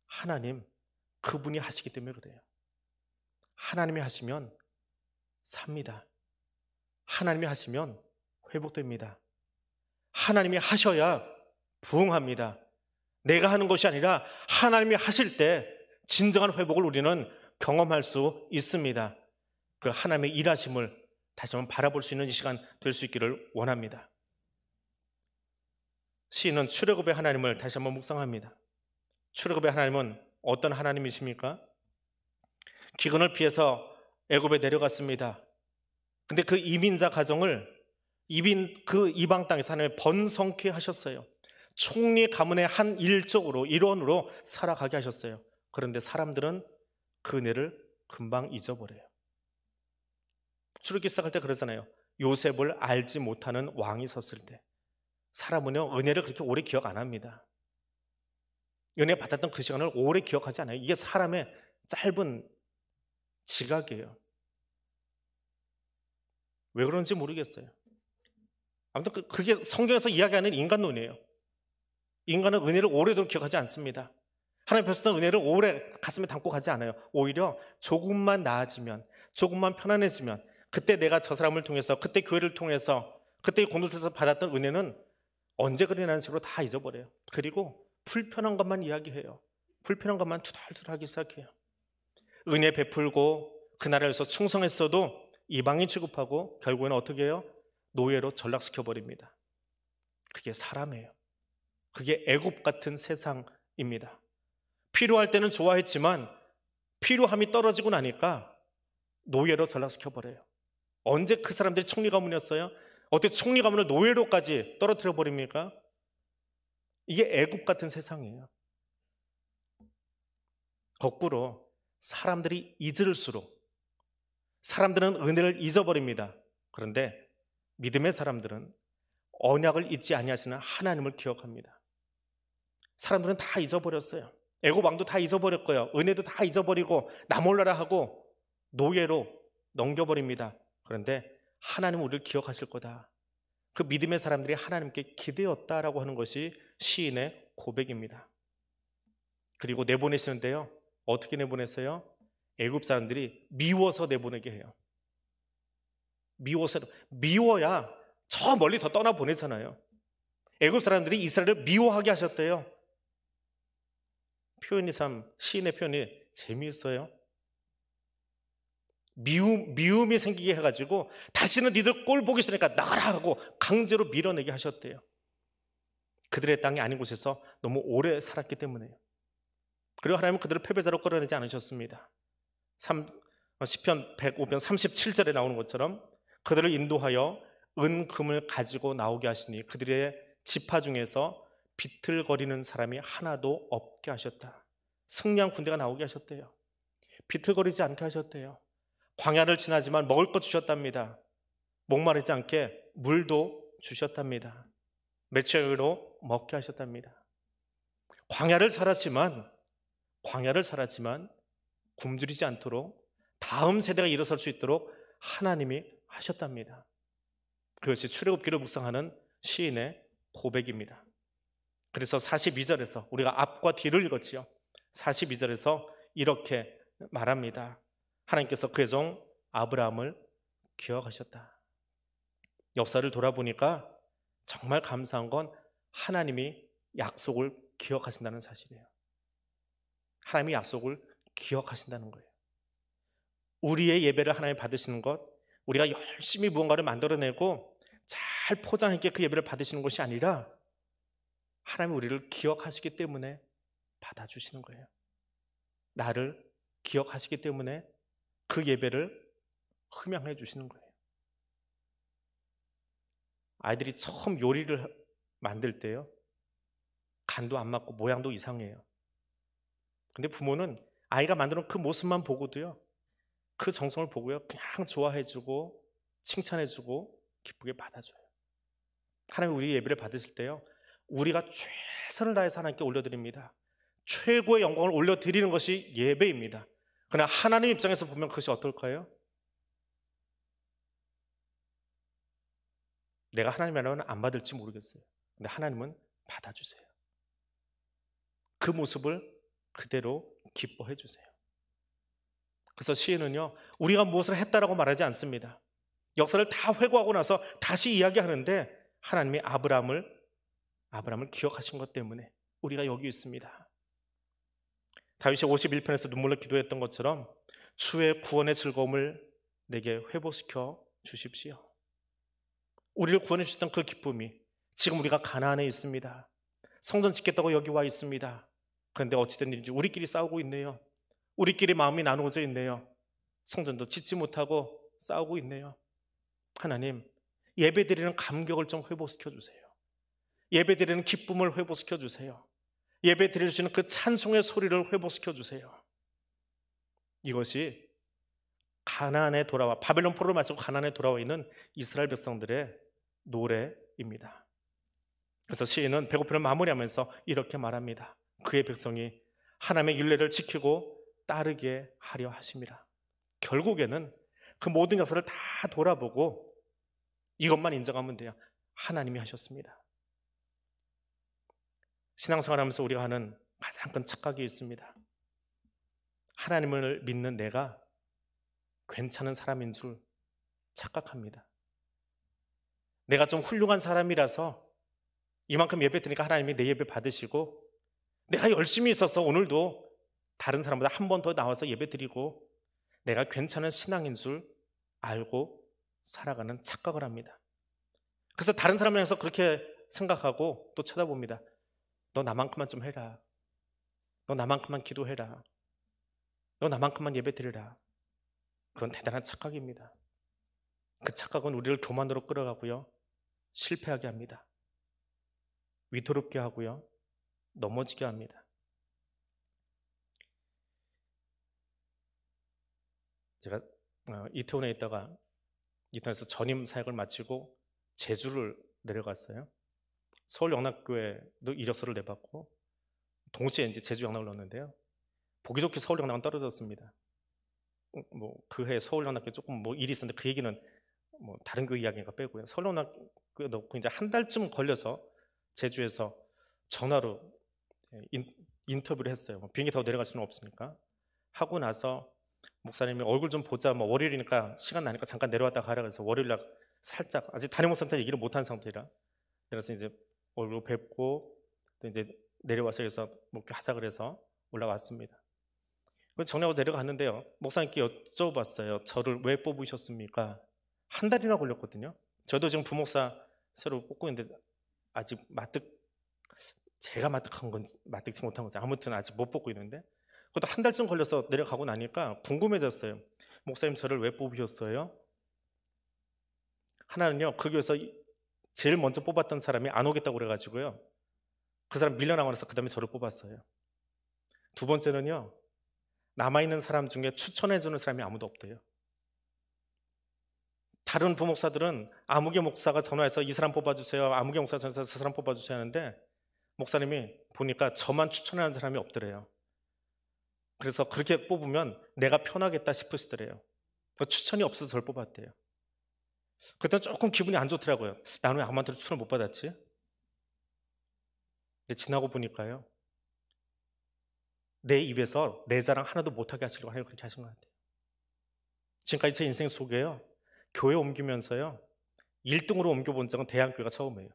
하나님, 그분이 하시기 때문에 그래요. 하나님이 하시면 삽니다. 하나님이 하시면 회복됩니다. 하나님이 하셔야 부흥합니다. 내가 하는 것이 아니라 하나님이 하실 때 진정한 회복을 우리는 경험할 수 있습니다. 그 하나님의 일하심을 다시 한번 바라볼 수 있는 이 시간 될 수 있기를 원합니다. 시인은 출애굽의 하나님을 다시 한번 묵상합니다. 출애굽의 하나님은 어떤 하나님이십니까? 기근을 피해서 애굽에 내려갔습니다. 근데 그 이민자 가정을 그 이방 땅에서 하나님이 번성케 하셨어요. 총리 가문의 한 일원으로 살아가게 하셨어요. 그런데 사람들은 그 은혜를 금방 잊어버려요. 출애굽기 시작할 때 그러잖아요. 요셉을 알지 못하는 왕이 섰을 때 사람은요, 은혜를 그렇게 오래 기억 안 합니다. 은혜 받았던 그 시간을 오래 기억하지 않아요. 이게 사람의 짧은 지각이에요. 왜 그런지 모르겠어요. 아무튼 그게 성경에서 이야기하는 인간론이에요. 인간은 은혜를 오래도록 기억하지 않습니다. 하나님 베푸신 은혜를 오래 가슴에 담고 가지 않아요. 오히려 조금만 나아지면, 조금만 편안해지면, 그때 내가 저 사람을 통해서, 그때 교회를 통해서, 그때 공동체에서 받았던 은혜는 언제 그러냐는 식으로 다 잊어버려요. 그리고 불편한 것만 이야기해요. 불편한 것만 투덜투덜하기 시작해요. 은혜 베풀고 그 나라에서 충성했어도 이방인 취급하고 결국에는 어떻게 해요? 노예로 전락시켜버립니다. 그게 사람이에요. 그게 애굽 같은 세상입니다. 필요할 때는 좋아했지만 필요함이 떨어지고 나니까 노예로 전락시켜버려요. 언제 그 사람들이 총리 가문이었어요? 어떻게 총리 가문을 노예로까지 떨어뜨려 버립니까? 이게 애굽 같은 세상이에요. 거꾸로 사람들이 잊을수록 사람들은 은혜를 잊어버립니다. 그런데 믿음의 사람들은 언약을 잊지 아니하시는 하나님을 기억합니다. 사람들은 다 잊어버렸어요. 애굽 왕도 다 잊어버렸고요. 은혜도 다 잊어버리고 나 몰라라 하고 노예로 넘겨버립니다. 그런데 하나님은 우리를 기억하실 거다. 그 믿음의 사람들이 하나님께 기대었다라고 하는 것이 시인의 고백입니다. 그리고 내보내시는데요, 어떻게 내보냈어요? 애굽 사람들이 미워서 내보내게 해요. 미워야 저 멀리 더 떠나보내잖아요. 애굽 사람들이 이스라엘을 미워하게 하셨대요. 표현이 참, 시인의 표현이 재미있어요. 미움이 생기게 해가지고 다시는 니들 꼴 보기 싫으니까 나가라 하고 강제로 밀어내게 하셨대요. 그들의 땅이 아닌 곳에서 너무 오래 살았기 때문에요. 그리고 하나님은 그들을 패배자로 끌어내지 않으셨습니다. 시편 105편 37절에 나오는 것처럼 그들을 인도하여 은금을 가지고 나오게 하시니 그들의 지파 중에서 비틀거리는 사람이 하나도 없게 하셨다. 승리한 군대가 나오게 하셨대요. 비틀거리지 않게 하셨대요. 광야를 지나지만 먹을 것 주셨답니다. 목마르지 않게 물도 주셨답니다. 매체로 먹게 하셨답니다. 광야를 살았지만 굶주리지 않도록 다음 세대가 일어설 수 있도록 하나님이 하셨답니다. 그것이 출애굽기를 묵상하는 시인의 고백입니다. 그래서 42절에서 우리가 앞과 뒤를 읽었지요. 42절에서 이렇게 말합니다. 하나님께서 그의 종 아브라함을 기억하셨다. 역사를 돌아보니까 정말 감사한 건 하나님이 약속을 기억하신다는 사실이에요. 하나님이 약속을 기억하신다는 거예요. 우리의 예배를 하나님 받으시는 것, 우리가 열심히 무언가를 만들어내고 잘 잘 포장했게 그 예배를 받으시는 것이 아니라 하나님이 우리를 기억하시기 때문에 받아주시는 거예요. 나를 기억하시기 때문에 그 예배를 흠양해 주시는 거예요. 아이들이 처음 요리를 만들 때요, 간도 안 맞고 모양도 이상해요. 근데 부모는 아이가 만드는 그 모습만 보고도요, 그 정성을 보고요, 그냥 좋아해주고 칭찬해주고 기쁘게 받아줘요. 하나님 우리 예배를 받으실 때요, 우리가 최선을 다해서 하나님께 올려드립니다. 최고의 영광을 올려드리는 것이 예배입니다. 그러나 하나님 입장에서 보면 그것이 어떨까요? 내가 하나님이라면 안 받을지 모르겠어요. 근데 하나님은 받아주세요. 그 모습을 그대로 기뻐해 주세요. 그래서 시인은요, 우리가 무엇을 했다라고 말하지 않습니다. 역사를 다 회고하고 나서 다시 이야기하는데 하나님이 아브라함을 기억하신 것 때문에 우리가 여기 있습니다. 다윗이 51편에서 눈물로 기도했던 것처럼 주의 구원의 즐거움을 내게 회복시켜 주십시오. 우리를 구원해 주셨던 그 기쁨이 지금 우리가 가나안에 있습니다. 성전 짓겠다고 여기 와 있습니다. 그런데 어찌된 일인지 우리끼리 싸우고 있네요. 우리끼리 마음이 나누어져 있네요. 성전도 짓지 못하고 싸우고 있네요. 하나님, 예배드리는 감격을 좀 회복시켜 주세요. 예배드리는 기쁨을 회복시켜 주세요. 예배드릴 수 있는 그 찬송의 소리를 회복시켜 주세요. 이것이 가나안에 돌아와, 바벨론 포로를 마치고 가나안에 돌아와 있는 이스라엘 백성들의 노래입니다. 그래서 시인은 배고픔을 마무리하면서 이렇게 말합니다. 그의 백성이 하나님의 율례를 지키고 따르게 하려 하십니다. 결국에는 그 모든 역사를 다 돌아보고 이것만 인정하면 돼요. 하나님이 하셨습니다. 신앙생활하면서 우리가 하는 가장 큰 착각이 있습니다. 하나님을 믿는 내가 괜찮은 사람인 줄 착각합니다. 내가 좀 훌륭한 사람이라서 이만큼 예배 드리니까 하나님이 내 예배 받으시고, 내가 열심히 있어서 오늘도 다른 사람보다 한 번 더 나와서 예배 드리고 내가 괜찮은 신앙인 줄 알고 살아가는 착각을 합니다. 그래서 다른 사람을 향해서 그렇게 생각하고 또 쳐다봅니다. 너 나만큼만 좀 해라. 너 나만큼만 기도해라. 너 나만큼만 예배 드리라. 그건 대단한 착각입니다. 그 착각은 우리를 교만으로 끌어가고요, 실패하게 합니다. 위태롭게 하고요, 넘어지게 합니다. 제가 이태원에 있다가 이태원에서 전임 사역을 마치고 제주를 내려갔어요. 서울 영락교회도 이력서를 내봤고 동시에 이제 제주 영락을 넣었는데요. 보기 좋게 서울 영락은 떨어졌습니다. 뭐 그 해 서울 영락교회 조금 뭐 일이 있었는데 그 얘기는 뭐 다른 교회 이야기가 빼고요. 서울 영락교회 넣고 이제 한 달쯤 걸려서 제주에서 전화로 인터뷰를 했어요. 비행기 타고 내려갈 수는 없으니까. 하고 나서 목사님이 얼굴 좀 보자, 뭐 월요일이니까 시간 나니까 잠깐 내려왔다 가라 그래서 월요일날 살짝, 아직 담임 목사한테 얘기를 못한 상태라, 그래서 이제 얼굴 뵙고 또 이제 내려와서 해서 목회하자 그래서 올라왔습니다. 정리하고 내려갔는데요, 목사님께 여쭤봤어요. 저를 왜 뽑으셨습니까? 한 달이나 걸렸거든요. 저도 지금 부목사 새로 뽑고 있는데 아직 제가 마뜩한 건지 마뜩지 못한 건지 아무튼 아직 못 뽑고 있는데, 그것도 한 달쯤 걸려서 내려가고 나니까 궁금해졌어요. 목사님 저를 왜 뽑으셨어요? 하나는요, 그 교회에서 제일 먼저 뽑았던 사람이 안 오겠다고 그래가지고요, 그 사람 밀려나고 나서 그 다음에 저를 뽑았어요. 두 번째는요, 남아있는 사람 중에 추천해주는 사람이 아무도 없대요. 다른 부목사들은 아무개 목사가 전화해서 이 사람 뽑아주세요, 아무개 목사가 전화해서 저 사람 뽑아주세요 하는데 목사님이 보니까 저만 추천하는 사람이 없더래요. 그래서 그렇게 뽑으면 내가 편하겠다 싶으시더래요. 추천이 없어서 저를 뽑았대요. 그때 조금 기분이 안 좋더라고요. 나는 왜 아무한테도 추천을 못 받았지? 근데 지나고 보니까요, 내 입에서 내 자랑 하나도 못하게 하시려고 하나님 그렇게 하신 것 같아요. 지금까지 제 인생 속에요, 교회 옮기면서요 1등으로 옮겨본 적은 대한교회가 처음이에요.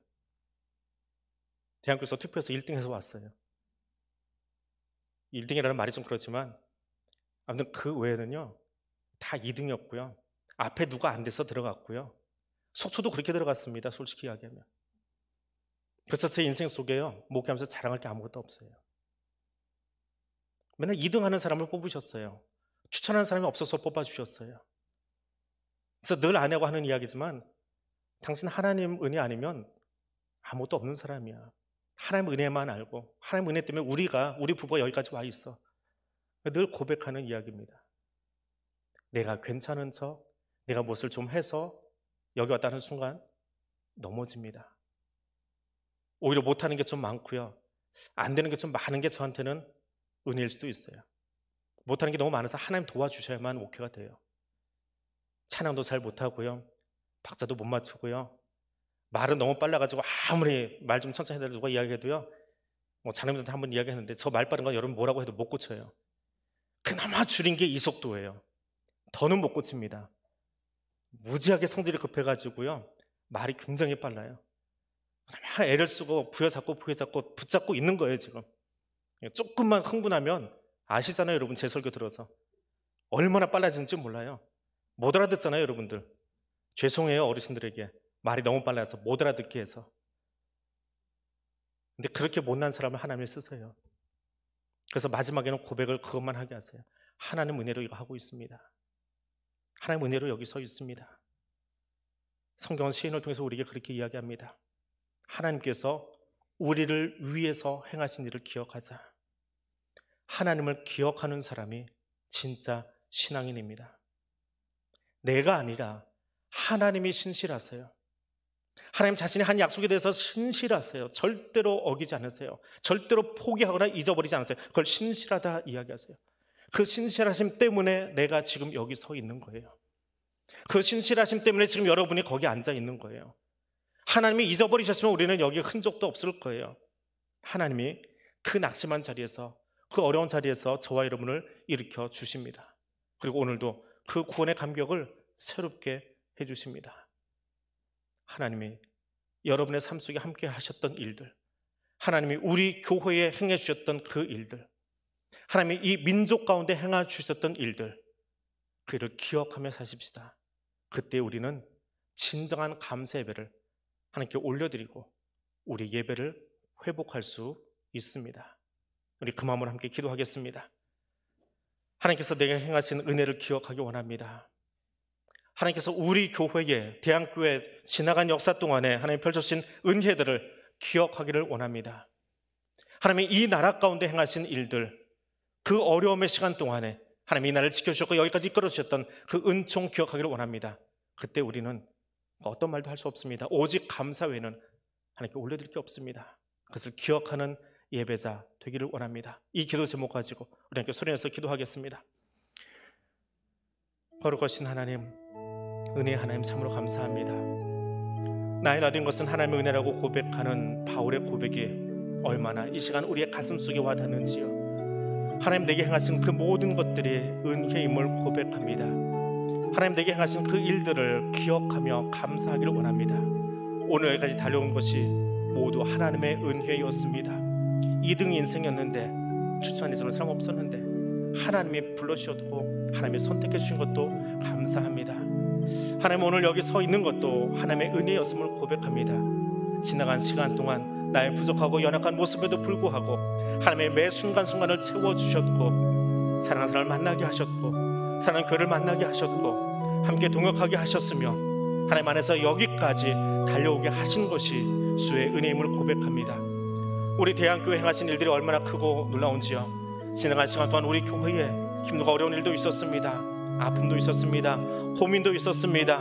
대한교회에서 투표해서 1등해서 왔어요. 1등이라는 말이 좀 그렇지만 아무튼 그 외에는요 다 2등이었고요. 앞에 누가 안 돼서 들어갔고요. 속초도 그렇게 들어갔습니다. 솔직히 이야기하면. 그래서 제 인생 속에요, 목회하면서 자랑할 게 아무것도 없어요. 맨날 2등하는 사람을 뽑으셨어요. 추천하는 사람이 없어서 뽑아주셨어요. 그래서 늘 아내하고 하는 이야기지만 당신 하나님 은혜 아니면 아무것도 없는 사람이야. 하나님 은혜만 알고 하나님 은혜 때문에 우리 부부가 여기까지 와 있어. 늘 고백하는 이야기입니다. 내가 괜찮은 척, 내가 무엇을 좀 해서 여기 왔다는 순간 넘어집니다. 오히려 못하는 게 좀 많고요, 안 되는 게 좀 많은 게 저한테는 은혜일 수도 있어요. 못하는 게 너무 많아서 하나님 도와주셔야만 목회가 돼요. 찬양도 잘 못하고요, 박자도 못 맞추고요, 말은 너무 빨라가지고 아무리 말 좀 천천히 해달라고 누가 이야기해도요, 자녀들한테 한번 이야기했는데 저 말 빠른 거 여러분 뭐라고 해도 못 고쳐요. 그나마 줄인 게 이 속도예요. 더는 못 고칩니다. 무지하게 성질이 급해가지고요, 말이 굉장히 빨라요. 그나마 애를 쓰고 부여잡고 붙잡고 있는 거예요. 지금 조금만 흥분하면 아시잖아요, 여러분. 제 설교 들어서 얼마나 빨라지는지 몰라요. 못 알아듣잖아요, 여러분들. 죄송해요, 어르신들에게 말이 너무 빨라서 못 알아듣게 해서. 근데 그렇게 못난 사람을 하나님이 쓰세요. 그래서 마지막에는 고백을 그것만 하게 하세요. 하나님 은혜로 이거 하고 있습니다. 하나님 은혜로 여기 서 있습니다. 성경은 시인을 통해서 우리에게 그렇게 이야기합니다. 하나님께서 우리를 위해서 행하신 일을 기억하자. 하나님을 기억하는 사람이 진짜 신앙인입니다. 내가 아니라 하나님이 신실하세요. 하나님 자신이 한 약속에 대해서 신실하세요. 절대로 어기지 않으세요. 절대로 포기하거나 잊어버리지 않으세요. 그걸 신실하다 이야기하세요. 그 신실하심 때문에 내가 지금 여기 서 있는 거예요. 그 신실하심 때문에 지금 여러분이 거기 앉아 있는 거예요. 하나님이 잊어버리셨으면 우리는 여기 흔적도 없을 거예요. 하나님이 그 낙심한 자리에서, 그 어려운 자리에서 저와 여러분을 일으켜 주십니다. 그리고 오늘도 그 구원의 감격을 새롭게 해주십니다. 하나님이 여러분의 삶 속에 함께 하셨던 일들, 하나님이 우리 교회에 행해 주셨던 그 일들, 하나님이 이 민족 가운데 행해 주셨던 일들, 그를 기억하며 사십시다. 그때 우리는 진정한 감사 예배를 하나님께 올려드리고 우리 예배를 회복할 수 있습니다. 우리 그 마음으로 함께 기도하겠습니다. 하나님께서 내게 행하신 은혜를 기억하기 원합니다. 하나님께서 우리 교회에, 대한교회 지나간 역사 동안에 하나님 펼쳐주신 은혜들을 기억하기를 원합니다. 하나님이 이 나라 가운데 행하신 일들, 그 어려움의 시간 동안에 하나님이 이 나라를 지켜주셨고 여기까지 이끌어주셨던 그 은총 기억하기를 원합니다. 그때 우리는 어떤 말도 할 수 없습니다. 오직 감사 외에는 하나님께 올려드릴 게 없습니다. 그것을 기억하는 예배자 되기를 원합니다. 이 기도 제목 가지고 우리 함께 소리내서 기도하겠습니다. 거룩하신 하나님, 은혜 하나님 참으로 감사합니다. 나의 나 된 것은 하나님의 은혜라고 고백하는 바울의 고백이 얼마나 이 시간 우리의 가슴 속에 와닿는지요. 하나님 내게 행하신 그 모든 것들이 은혜임을 고백합니다. 하나님 내게 행하신 그 일들을 기억하며 감사하기를 원합니다. 오늘 여기까지 달려온 것이 모두 하나님의 은혜였습니다. 2등 인생이었는데 추천해주는 사람 없었는데 하나님이 불러주셨고 하나님이 선택해 주신 것도 감사합니다. 하나님 오늘 여기 서 있는 것도 하나님의 은혜였음을 고백합니다. 지나간 시간 동안 나의 부족하고 연약한 모습에도 불구하고 하나님의 매 순간순간을 채워주셨고 사랑하는 사람을 만나게 하셨고 사랑하는 교회를 만나게 하셨고 함께 동역하게 하셨으며 하나님 안에서 여기까지 달려오게 하신 것이 주의 은혜임을 고백합니다. 우리 대한교회 행하신 일들이 얼마나 크고 놀라운지요. 지나간 시간 동안 우리 교회에 힘들고 어려운 일도 있었습니다. 아픔도 있었습니다. 고민도 있었습니다.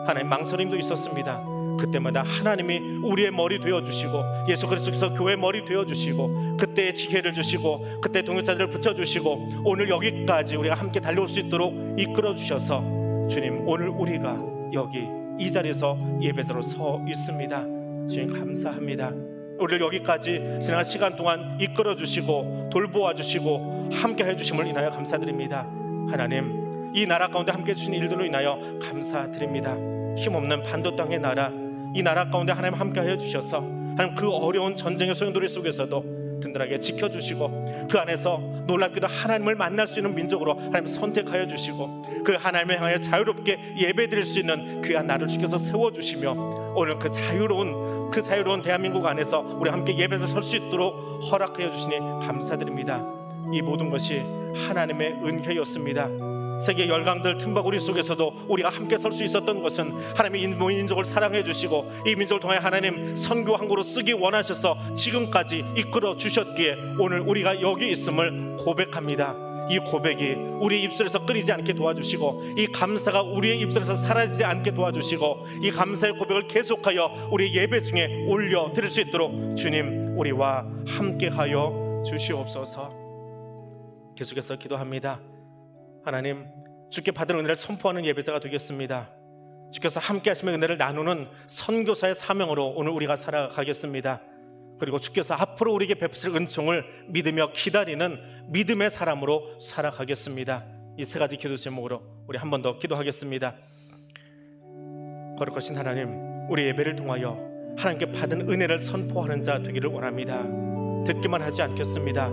하나님 망설임도 있었습니다. 그때마다 하나님이 우리의 머리 되어주시고 예수 그리스도께서 교회의 머리 되어주시고 그때의 지혜를 주시고 그때 동역자들을 붙여주시고 오늘 여기까지 우리가 함께 달려올 수 있도록 이끌어주셔서 주님 오늘 우리가 여기 이 자리에서 예배자로 서 있습니다. 주님 감사합니다. 우리를 여기까지 지난 시간 동안 이끌어주시고 돌보아주시고 함께 해주심을 인하여 감사드립니다. 하나님 이 나라 가운데 함께 해주신 일들로 인하여 감사드립니다. 힘없는 반도 땅의 나라 이 나라 가운데 하나님 함께 해주셔서 하나님 그 어려운 전쟁의 소용돌이 속에서도 든든하게 지켜주시고 그 안에서 놀랍게도 하나님을 만날 수 있는 민족으로 하나님 선택하여 주시고 그 하나님을 향하여 자유롭게 예배드릴 수 있는 귀한 나를 주께서 세워주시며 오늘 그 자유로운 대한민국 안에서 우리 함께 예배에서 설 수 있도록 허락하여 주시니 감사드립니다. 이 모든 것이 하나님의 은혜였습니다. 세계 열강들 틈바구리 속에서도 우리가 함께 설 수 있었던 것은 하나님이 이 민족을 사랑해 주시고 이 민족을 통해 하나님 선교 항구로 쓰기 원하셔서 지금까지 이끌어 주셨기에 오늘 우리가 여기 있음을 고백합니다. 이 고백이 우리 입술에서 끊이지 않게 도와주시고 이 감사가 우리의 입술에서 사라지지 않게 도와주시고 이 감사의 고백을 계속하여 우리 예배 중에 올려드릴 수 있도록 주님 우리와 함께하여 주시옵소서. 계속해서 기도합니다. 하나님, 주께 받은 은혜를 선포하는 예배자가 되겠습니다. 주께서 함께 하시는 은혜를 나누는 선교사의 사명으로 오늘 우리가 살아가겠습니다. 그리고 주께서 앞으로 우리에게 베푸실 은총을 믿으며 기다리는 믿음의 사람으로 살아가겠습니다. 이 세 가지 기도 제목으로 우리 한 번 더 기도하겠습니다. 거룩하신 하나님, 우리 예배를 통하여 하나님께 받은 은혜를 선포하는 자 되기를 원합니다. 듣기만 하지 않겠습니다.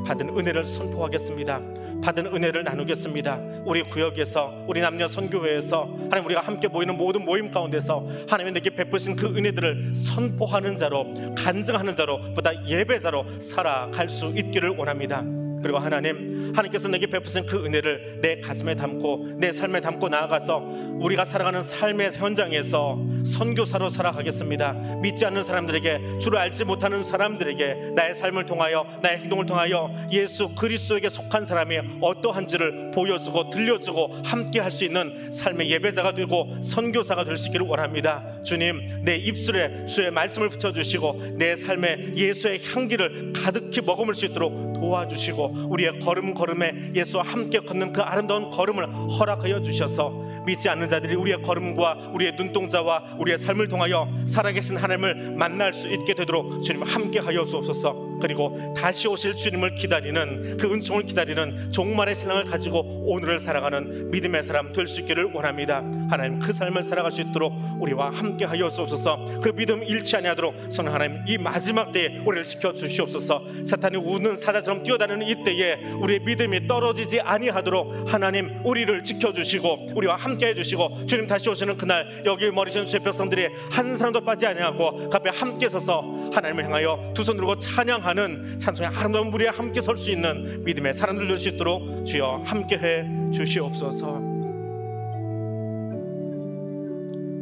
받은 은혜를 선포하겠습니다. 받은 은혜를 나누겠습니다. 우리 구역에서, 우리 남녀 선교회에서 하나님 우리가 함께 모이는 모든 모임 가운데서 하나님이 내게 베푸신 그 은혜들을 선포하는 자로, 간증하는 자로, 보다 예배자로 살아갈 수 있기를 원합니다. 그리고 하나님께서 내게 베푸신 그 은혜를 내 가슴에 담고 내 삶에 담고 나아가서 우리가 살아가는 삶의 현장에서 선교사로 살아가겠습니다. 믿지 않는 사람들에게, 주를 알지 못하는 사람들에게 나의 삶을 통하여, 나의 행동을 통하여 예수 그리스도에게 속한 사람이 어떠한지를 보여주고 들려주고 함께 할 수 있는 삶의 예배자가 되고 선교사가 될 수 있기를 원합니다. 주님, 내 입술에 주의 말씀을 붙여주시고 내 삶에 예수의 향기를 가득히 머금을 수 있도록 도와주시고 우리의 걸음걸음에 예수와 함께 걷는 그 아름다운 걸음을 허락하여 주셔서 믿지 않는 자들이 우리의 걸음과 우리의 눈동자와 우리의 삶을 통하여 살아계신 하나님을 만날 수 있게 되도록 주님 함께 하여 주옵소서. 그리고 다시 오실 주님을 기다리는, 그 은총을 기다리는 종말의 신앙을 가지고 오늘을 살아가는 믿음의 사람 될 수 있기를 원합니다. 하나님, 그 삶을 살아갈 수 있도록 우리와 함께 하여 주옵소서. 그 믿음 잃지 아니하도록 선한 하나님, 이 마지막 때에 우리를 지켜주시옵소서. 사탄이 우는 사자처럼 뛰어다니는 이때에 우리의 믿음이 떨어지지 아니하도록 하나님 우리를 지켜주시고 우리와 함께 해주시고 주님 다시 오시는 그날 여기 머리신 주의 백성들이 한 사람도 빠지지 아니하고 그 앞에 함께 서서 하나님을 향하여 두 손 들고 찬양하는 찬송의 아름다운 무리에 함께 설 수 있는 믿음의 사람들 될 수 있도록 주여 함께 해 주시옵소서.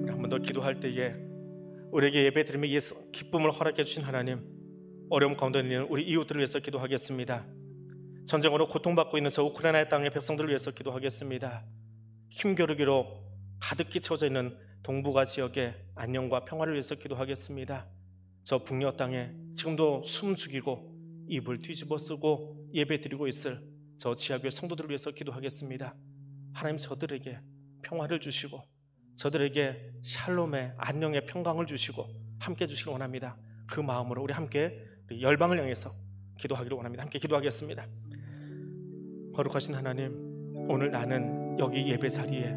우리 한 번 더 기도할 때에 우리에게 예배 드리며 예수 기쁨을 허락해 주신 하나님, 어려움 가운데 있는 우리 이웃들을 위해서 기도하겠습니다. 전쟁으로 고통받고 있는 저 우크라이나의 땅의 백성들을 위해서 기도하겠습니다. 힘겨루기로 가득히 채워져 있는 동북아 지역의 안녕과 평화를 위해서 기도하겠습니다. 저 북녘 땅에 지금도 숨 죽이고 입을 뒤집어 쓰고 예배 드리고 있을 저 지하교회 성도들을 위해서 기도하겠습니다. 하나님, 저들에게 평화를 주시고 저들에게 샬롬의 안녕의 평강을 주시고 함께 해주시길 원합니다. 그 마음으로 우리 함께 열방을 향해서 기도하기를 원합니다. 함께 기도하겠습니다. 거룩하신 하나님, 오늘 나는 여기 예배 자리에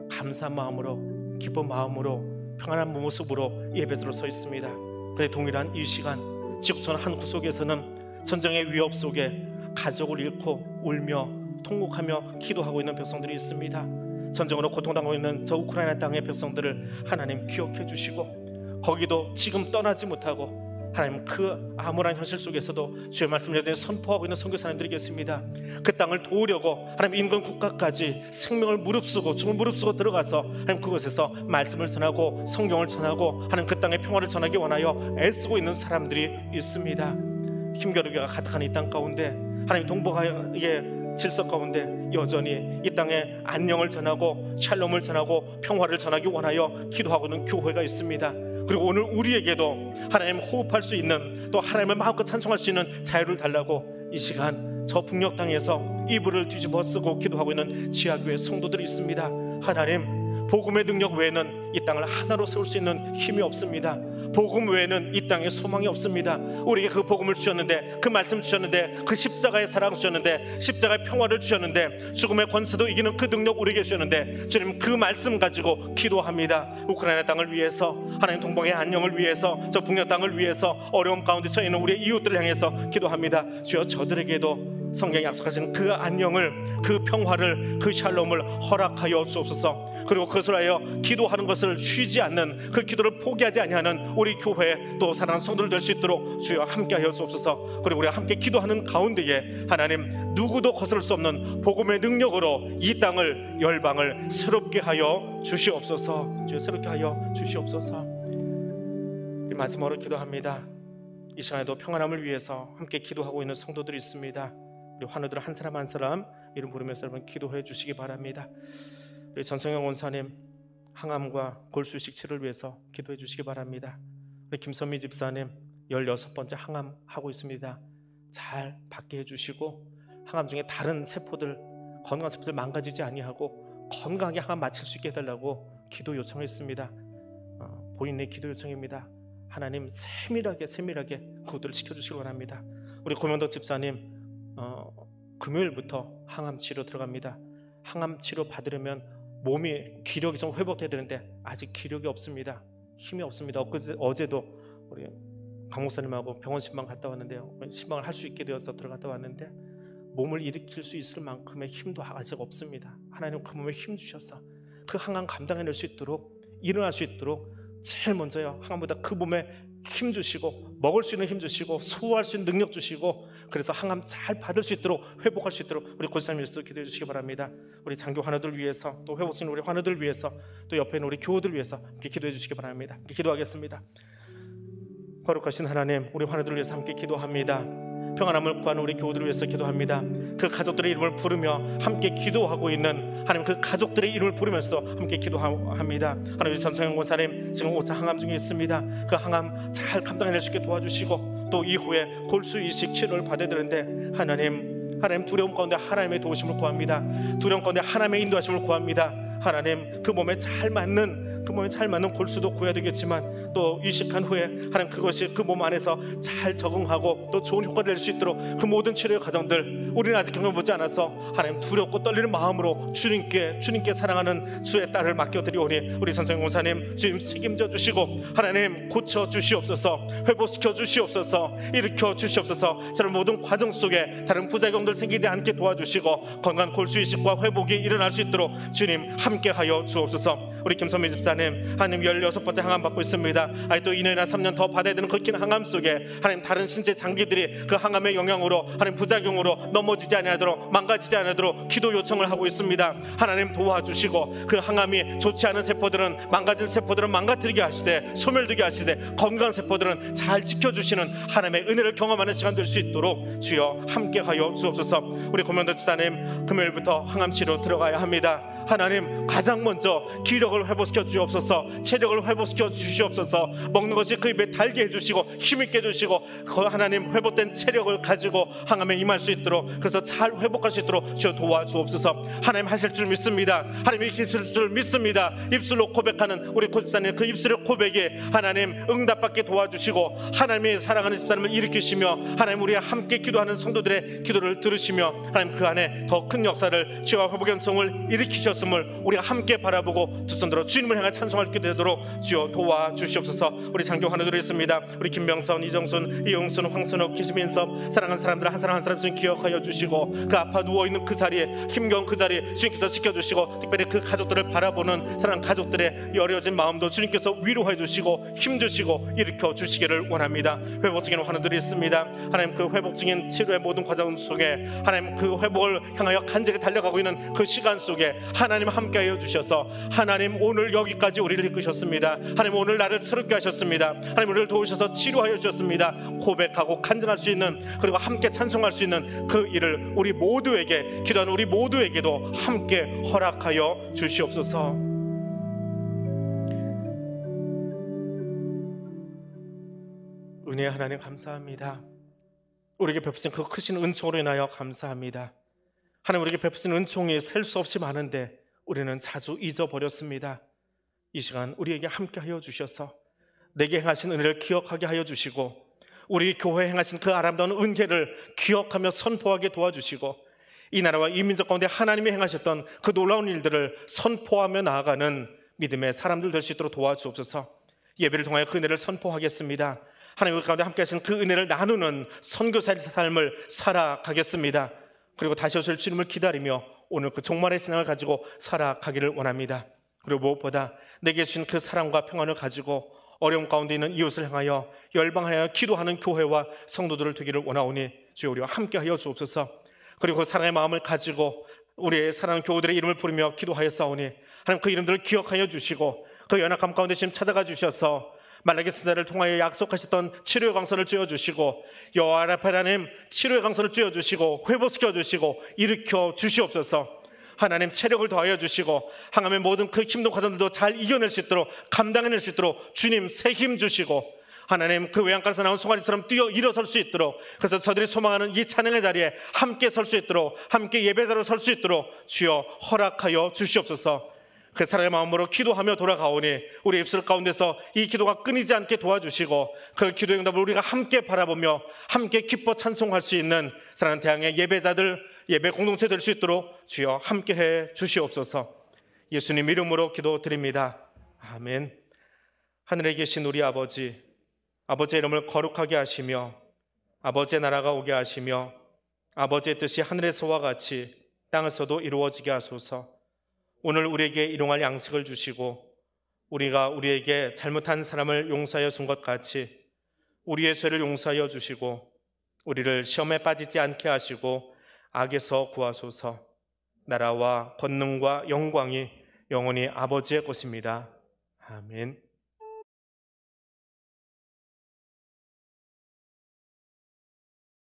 감사한 마음으로, 기쁜 마음으로, 평안한 모습으로 예배자로 서 있습니다. 그런데 동일한 이 시간 지구촌 한 구석에서는 전쟁의 위협 속에 가족을 잃고 울며 통곡하며 기도하고 있는 백성들이 있습니다. 전쟁으로 고통당하고 있는 저 우크라이나 땅의 백성들을 하나님 기억해 주시고 거기도 지금 떠나지 못하고 하나님 그 암울한 현실 속에서도 주의 말씀을 여전히 선포하고 있는 선교사님들이 계십니다. 그 땅을 도우려고 하나님 인근 국가까지 생명을 무릅쓰고 죽을 무릅쓰고 들어가서 하나님 그곳에서 말씀을 전하고 성경을 전하고 하나님 그 땅의 평화를 전하기 원하여 애쓰고 있는 사람들이 있습니다. 힘겨루기가 가득한 이 땅 가운데 하나님 동북아의 질서 가운데 여전히 이 땅에 안녕을 전하고 샬롬을 전하고 평화를 전하기 원하여 기도하고 있는 교회가 있습니다. 그리고 오늘 우리에게도 하나님 호흡할 수 있는, 또 하나님을 마음껏 찬송할 수 있는 자유를 달라고 이 시간 저 북녘 땅에서 이불을 뒤집어 쓰고 기도하고 있는 지하교회 성도들이 있습니다. 하나님, 복음의 능력 외에는 이 땅을 하나로 세울 수 있는 힘이 없습니다. 복음 외에는 이 땅에 소망이 없습니다. 우리에게 그 복음을 주셨는데, 그 말씀을 주셨는데, 그 십자가의 사랑을 주셨는데, 십자가의 평화를 주셨는데, 죽음의 권세도 이기는 그 능력 우리에게 주셨는데, 주님 그 말씀 가지고 기도합니다. 우크라이나 땅을 위해서, 하나님 동방의 안녕을 위해서, 저 북녘 땅을 위해서, 어려움 가운데 처해 있는 우리의 이웃들을 향해서 기도합니다. 주여, 저들에게도 성경이 약속하신 그 안녕을, 그 평화를, 그 샬롬을 허락하여 주옵소서. 그리고 그것을 하여 기도하는 것을 쉬지 않는, 그 기도를 포기하지 아니하는 우리 교회 또 사랑하는 성도들 될 수 있도록 주여 함께하여 주옵소서. 그리고 우리가 함께 기도하는 가운데에 하나님 누구도 거스를 수 없는 복음의 능력으로 이 땅을, 열방을 새롭게 하여 주시옵소서. 주여, 새롭게 하여 주시옵소서. 이 마지막으로 기도합니다. 이 시간에도 평안함을 위해서 함께 기도하고 있는 성도들이 있습니다. 우리 환우들 한 사람 한 사람 이름 부르면서 여러분 기도해 주시기 바랍니다. 우리 전성영 원사님 항암과 골수 이식 치료를 위해서 기도해 주시기 바랍니다. 우리 김선미 집사님 16번째 항암하고 있습니다. 잘 받게 해주시고 항암 중에 다른 세포들, 건강한 세포들 망가지지 아니하고 건강하게 항암 마칠 수 있게 해달라고 기도 요청했습니다. 본인의 기도 요청입니다. 하나님 세밀하게 그것들을 지켜주시기 바랍니다. 우리 고명덕 집사님 금요일부터 항암 치료 들어갑니다. 항암 치료 받으려면 몸이 기력이 좀 회복돼야 되는데 아직 기력이 없습니다. 힘이 없습니다. 어제도 우리 강 목사님하고 병원 신방 갔다 왔는데요, 신방을 할 수 있게 되어서 들어갔다 왔는데 몸을 일으킬 수 있을 만큼의 힘도 아직 없습니다. 하나님 그 몸에 힘 주셔서 그 항암 감당해낼 수 있도록, 일어날 수 있도록 제일 먼저요, 항암보다 그 몸에 힘 주시고 먹을 수 있는 힘 주시고 소화할 수 있는 능력 주시고, 그래서 항암 잘 받을 수 있도록, 회복할 수 있도록 우리 권사님께서도 기도해 주시기 바랍니다. 우리 장교 환우들 위해서, 또 회복 중인 우리 환우들 위해서, 또 옆에 있는 우리 교우들 위해서 함께 기도해 주시기 바랍니다. 함께 기도하겠습니다. 거룩하신 하나님, 우리 환우들 위해서 함께 기도합니다. 평안함을 구하는 우리 교우들을 위해서 기도합니다. 그 가족들의 이름을 부르며 함께 기도하고 있는 하나님, 그 가족들의 이름을 부르면서도 함께 기도합니다. 하나님, 전성영 권사님 지금 5차 항암 중에 있습니다. 그 항암 잘 감당해낼 수 있게 도와주시고, 또 이후에 골수 이식 치료를 받아야 되는데 하나님 두려움 가운데 하나님의 도우심을 구합니다. 두려움 가운데 하나님의 인도하심을 구합니다. 하나님 그 몸에 잘 맞는 골수도 구해야 되겠지만, 또 이식한 후에 하나님 그것이 그 몸 안에서 잘 적응하고 또 좋은 효과를 낼 수 있도록 그 모든 치료의 과정들 우리는 아직 경험해보지 않아서 하나님 두렵고 떨리는 마음으로 주님께 사랑하는 주의 딸을 맡겨드리오니 우리 선생님 원사님 주님 책임져 주시고 하나님 고쳐 주시옵소서, 회복시켜 주시옵소서, 일으켜 주시옵소서. 저런 모든 과정 속에 다른 부작용들 생기지 않게 도와주시고 건강한 골수 이식과 회복이 일어날 수 있도록 주님 함께하여 주옵소서. 우리 김선미 집사님 하나님 16번째 항암 받고 있습니다. 또 2년이나 3년 더 받아야 되는 그 긴 항암 속에 하나님 다른 신체 장기들이 그 항암의 영향으로 하나님 부작용으로 넘어지지 않도록, 망가지지 않도록 기도 요청을 하고 있습니다. 하나님 도와주시고 그 항암이 좋지 않은 세포들은, 망가진 세포들은 망가뜨리게 하시되, 소멸되게 하시되, 건강한 세포들은 잘 지켜주시는 하나님의 은혜를 경험하는 시간 될 수 있도록 주여 함께하여 주옵소서. 우리 고명덕 집사님 금요일부터 항암 치료 들어가야 합니다. 하나님 가장 먼저 기력을 회복시켜 주옵소서, 체력을 회복시켜 주시옵소서. 먹는 것이 그 입에 달게 해주시고 힘있게 해주시고 그 하나님 회복된 체력을 가지고 항암에 임할 수 있도록, 그래서 잘 회복할 수 있도록 주여 도와주옵소서. 하나님 하실 줄 믿습니다. 하나님 이기실 줄 믿습니다. 입술로 고백하는 우리 집사님 그 입술의 고백이 하나님 응답받게 도와주시고 하나님이 사랑하는 집사님을 일으키시며 하나님 우리와 함께 기도하는 성도들의 기도를 들으시며 하나님 그 안에 더 큰 역사를 치유와 회복의 성을 일으키셨음을 우리가 함께 바라보고 두 손 들어 주님을 향해 찬송할 수 되도록 주여 도와주시옵소서. 우리 장교 환우들이 있습니다. 우리 김명선, 이정순, 이용순, 황순옥, 기시민섭 사랑하는 사람들 한 사람 한 사람씩 기억하여 주시고, 그 아파 누워있는 그 자리에, 힘겨운 그 자리에 주님께서 지켜주시고, 특별히 그 가족들을 바라보는 사랑하는 가족들의 여려진 마음도 주님께서 위로해 주시고 힘주시고 일으켜 주시기를 원합니다. 회복 중인 환우들이 있습니다. 하나님 그 회복 중인 치료의 모든 과정 속에 하나님 그 회복을 향하여 간절히 달려가고 있는 그 시간 속에 하나님 함께하여 주셔서 하나님 오늘 여기까지 우리를 이끄셨습니다. 하나님 오늘 나를 새롭게 하셨습니다. 하나님 우리를 도우셔서 치료하여 주셨습니다. 고백하고 간증할 수 있는, 그리고 함께 찬송할 수 있는 그 일을 우리 모두에게, 기도하는 우리 모두에게도 함께 허락하여 주시옵소서. 은혜의 하나님 감사합니다. 우리에게 베푸신 그 크신 은총으로 인하여 감사합니다. 하나님 우리에게 베푸신 은총이 셀 수 없이 많은데 우리는 자주 잊어버렸습니다. 이 시간 우리에게 함께하여 주셔서 내게 행하신 은혜를 기억하게 하여 주시고 우리 교회에 행하신 그 아름다운 은혜를 기억하며 선포하게 도와주시고 이 나라와 이 민족 가운데 하나님이 행하셨던 그 놀라운 일들을 선포하며 나아가는 믿음의 사람들 될 수 있도록 도와주옵소서. 예배를 통하여 그 은혜를 선포하겠습니다. 하나님 우리 가운데 함께 하신 그 은혜를 나누는 선교사의 삶을 살아가겠습니다. 그리고 다시 오실 주님을 기다리며 오늘 그 종말의 신앙을 가지고 살아가기를 원합니다. 그리고 무엇보다 내게 주신 그 사랑과 평안을 가지고 어려움 가운데 있는 이웃을 향하여 열방하여 기도하는 교회와 성도들을 되기를 원하오니 주여 우리와 함께하여 주옵소서. 그리고 그 사랑의 마음을 가지고 우리의 사랑하는 교우들의 이름을 부르며 기도하였사오니 하나님 그 이름들을 기억하여 주시고 그 연약함 가운데 지금 찾아가 주셔서 말라기 선지자를 통하여 약속하셨던 치료의 강선을 쬐어주시고 여호와 앞에 하나님 치료의 강선을 쬐어주시고 회복시켜 주시고 일으켜 주시옵소서. 하나님 체력을 더하여 주시고 항암의 모든 그 힘든 과정들도 잘 이겨낼 수 있도록 감당해낼 수 있도록 주님 새 힘 주시고 하나님 그 외양간에서 나온 송아지처럼 뛰어 일어설 수 있도록 그래서 저들이 소망하는 이 찬양의 자리에 함께 설 수 있도록 함께 예배자로 설 수 있도록 주여 허락하여 주시옵소서. 그 사랑의 마음으로 기도하며 돌아가오니 우리 입술 가운데서 이 기도가 끊이지 않게 도와주시고 그 기도의 응답을 우리가 함께 바라보며 함께 기뻐 찬송할 수 있는 사랑하는 대항의 예배자들 예배 공동체 될 수 있도록 주여 함께해 주시옵소서. 예수님 이름으로 기도드립니다. 아멘. 하늘에 계신 우리 아버지, 아버지의 이름을 거룩하게 하시며 아버지의 나라가 오게 하시며 아버지의 뜻이 하늘에서와 같이 땅에서도 이루어지게 하소서. 오늘 우리에게 일용할 양식을 주시고 우리가 우리에게 잘못한 사람을 용서하여 준 것 같이 우리의 죄를 용서하여 주시고 우리를 시험에 빠지지 않게 하시고 악에서 구하소서. 나라와 권능과 영광이 영원히 아버지의 것입니다. 아멘.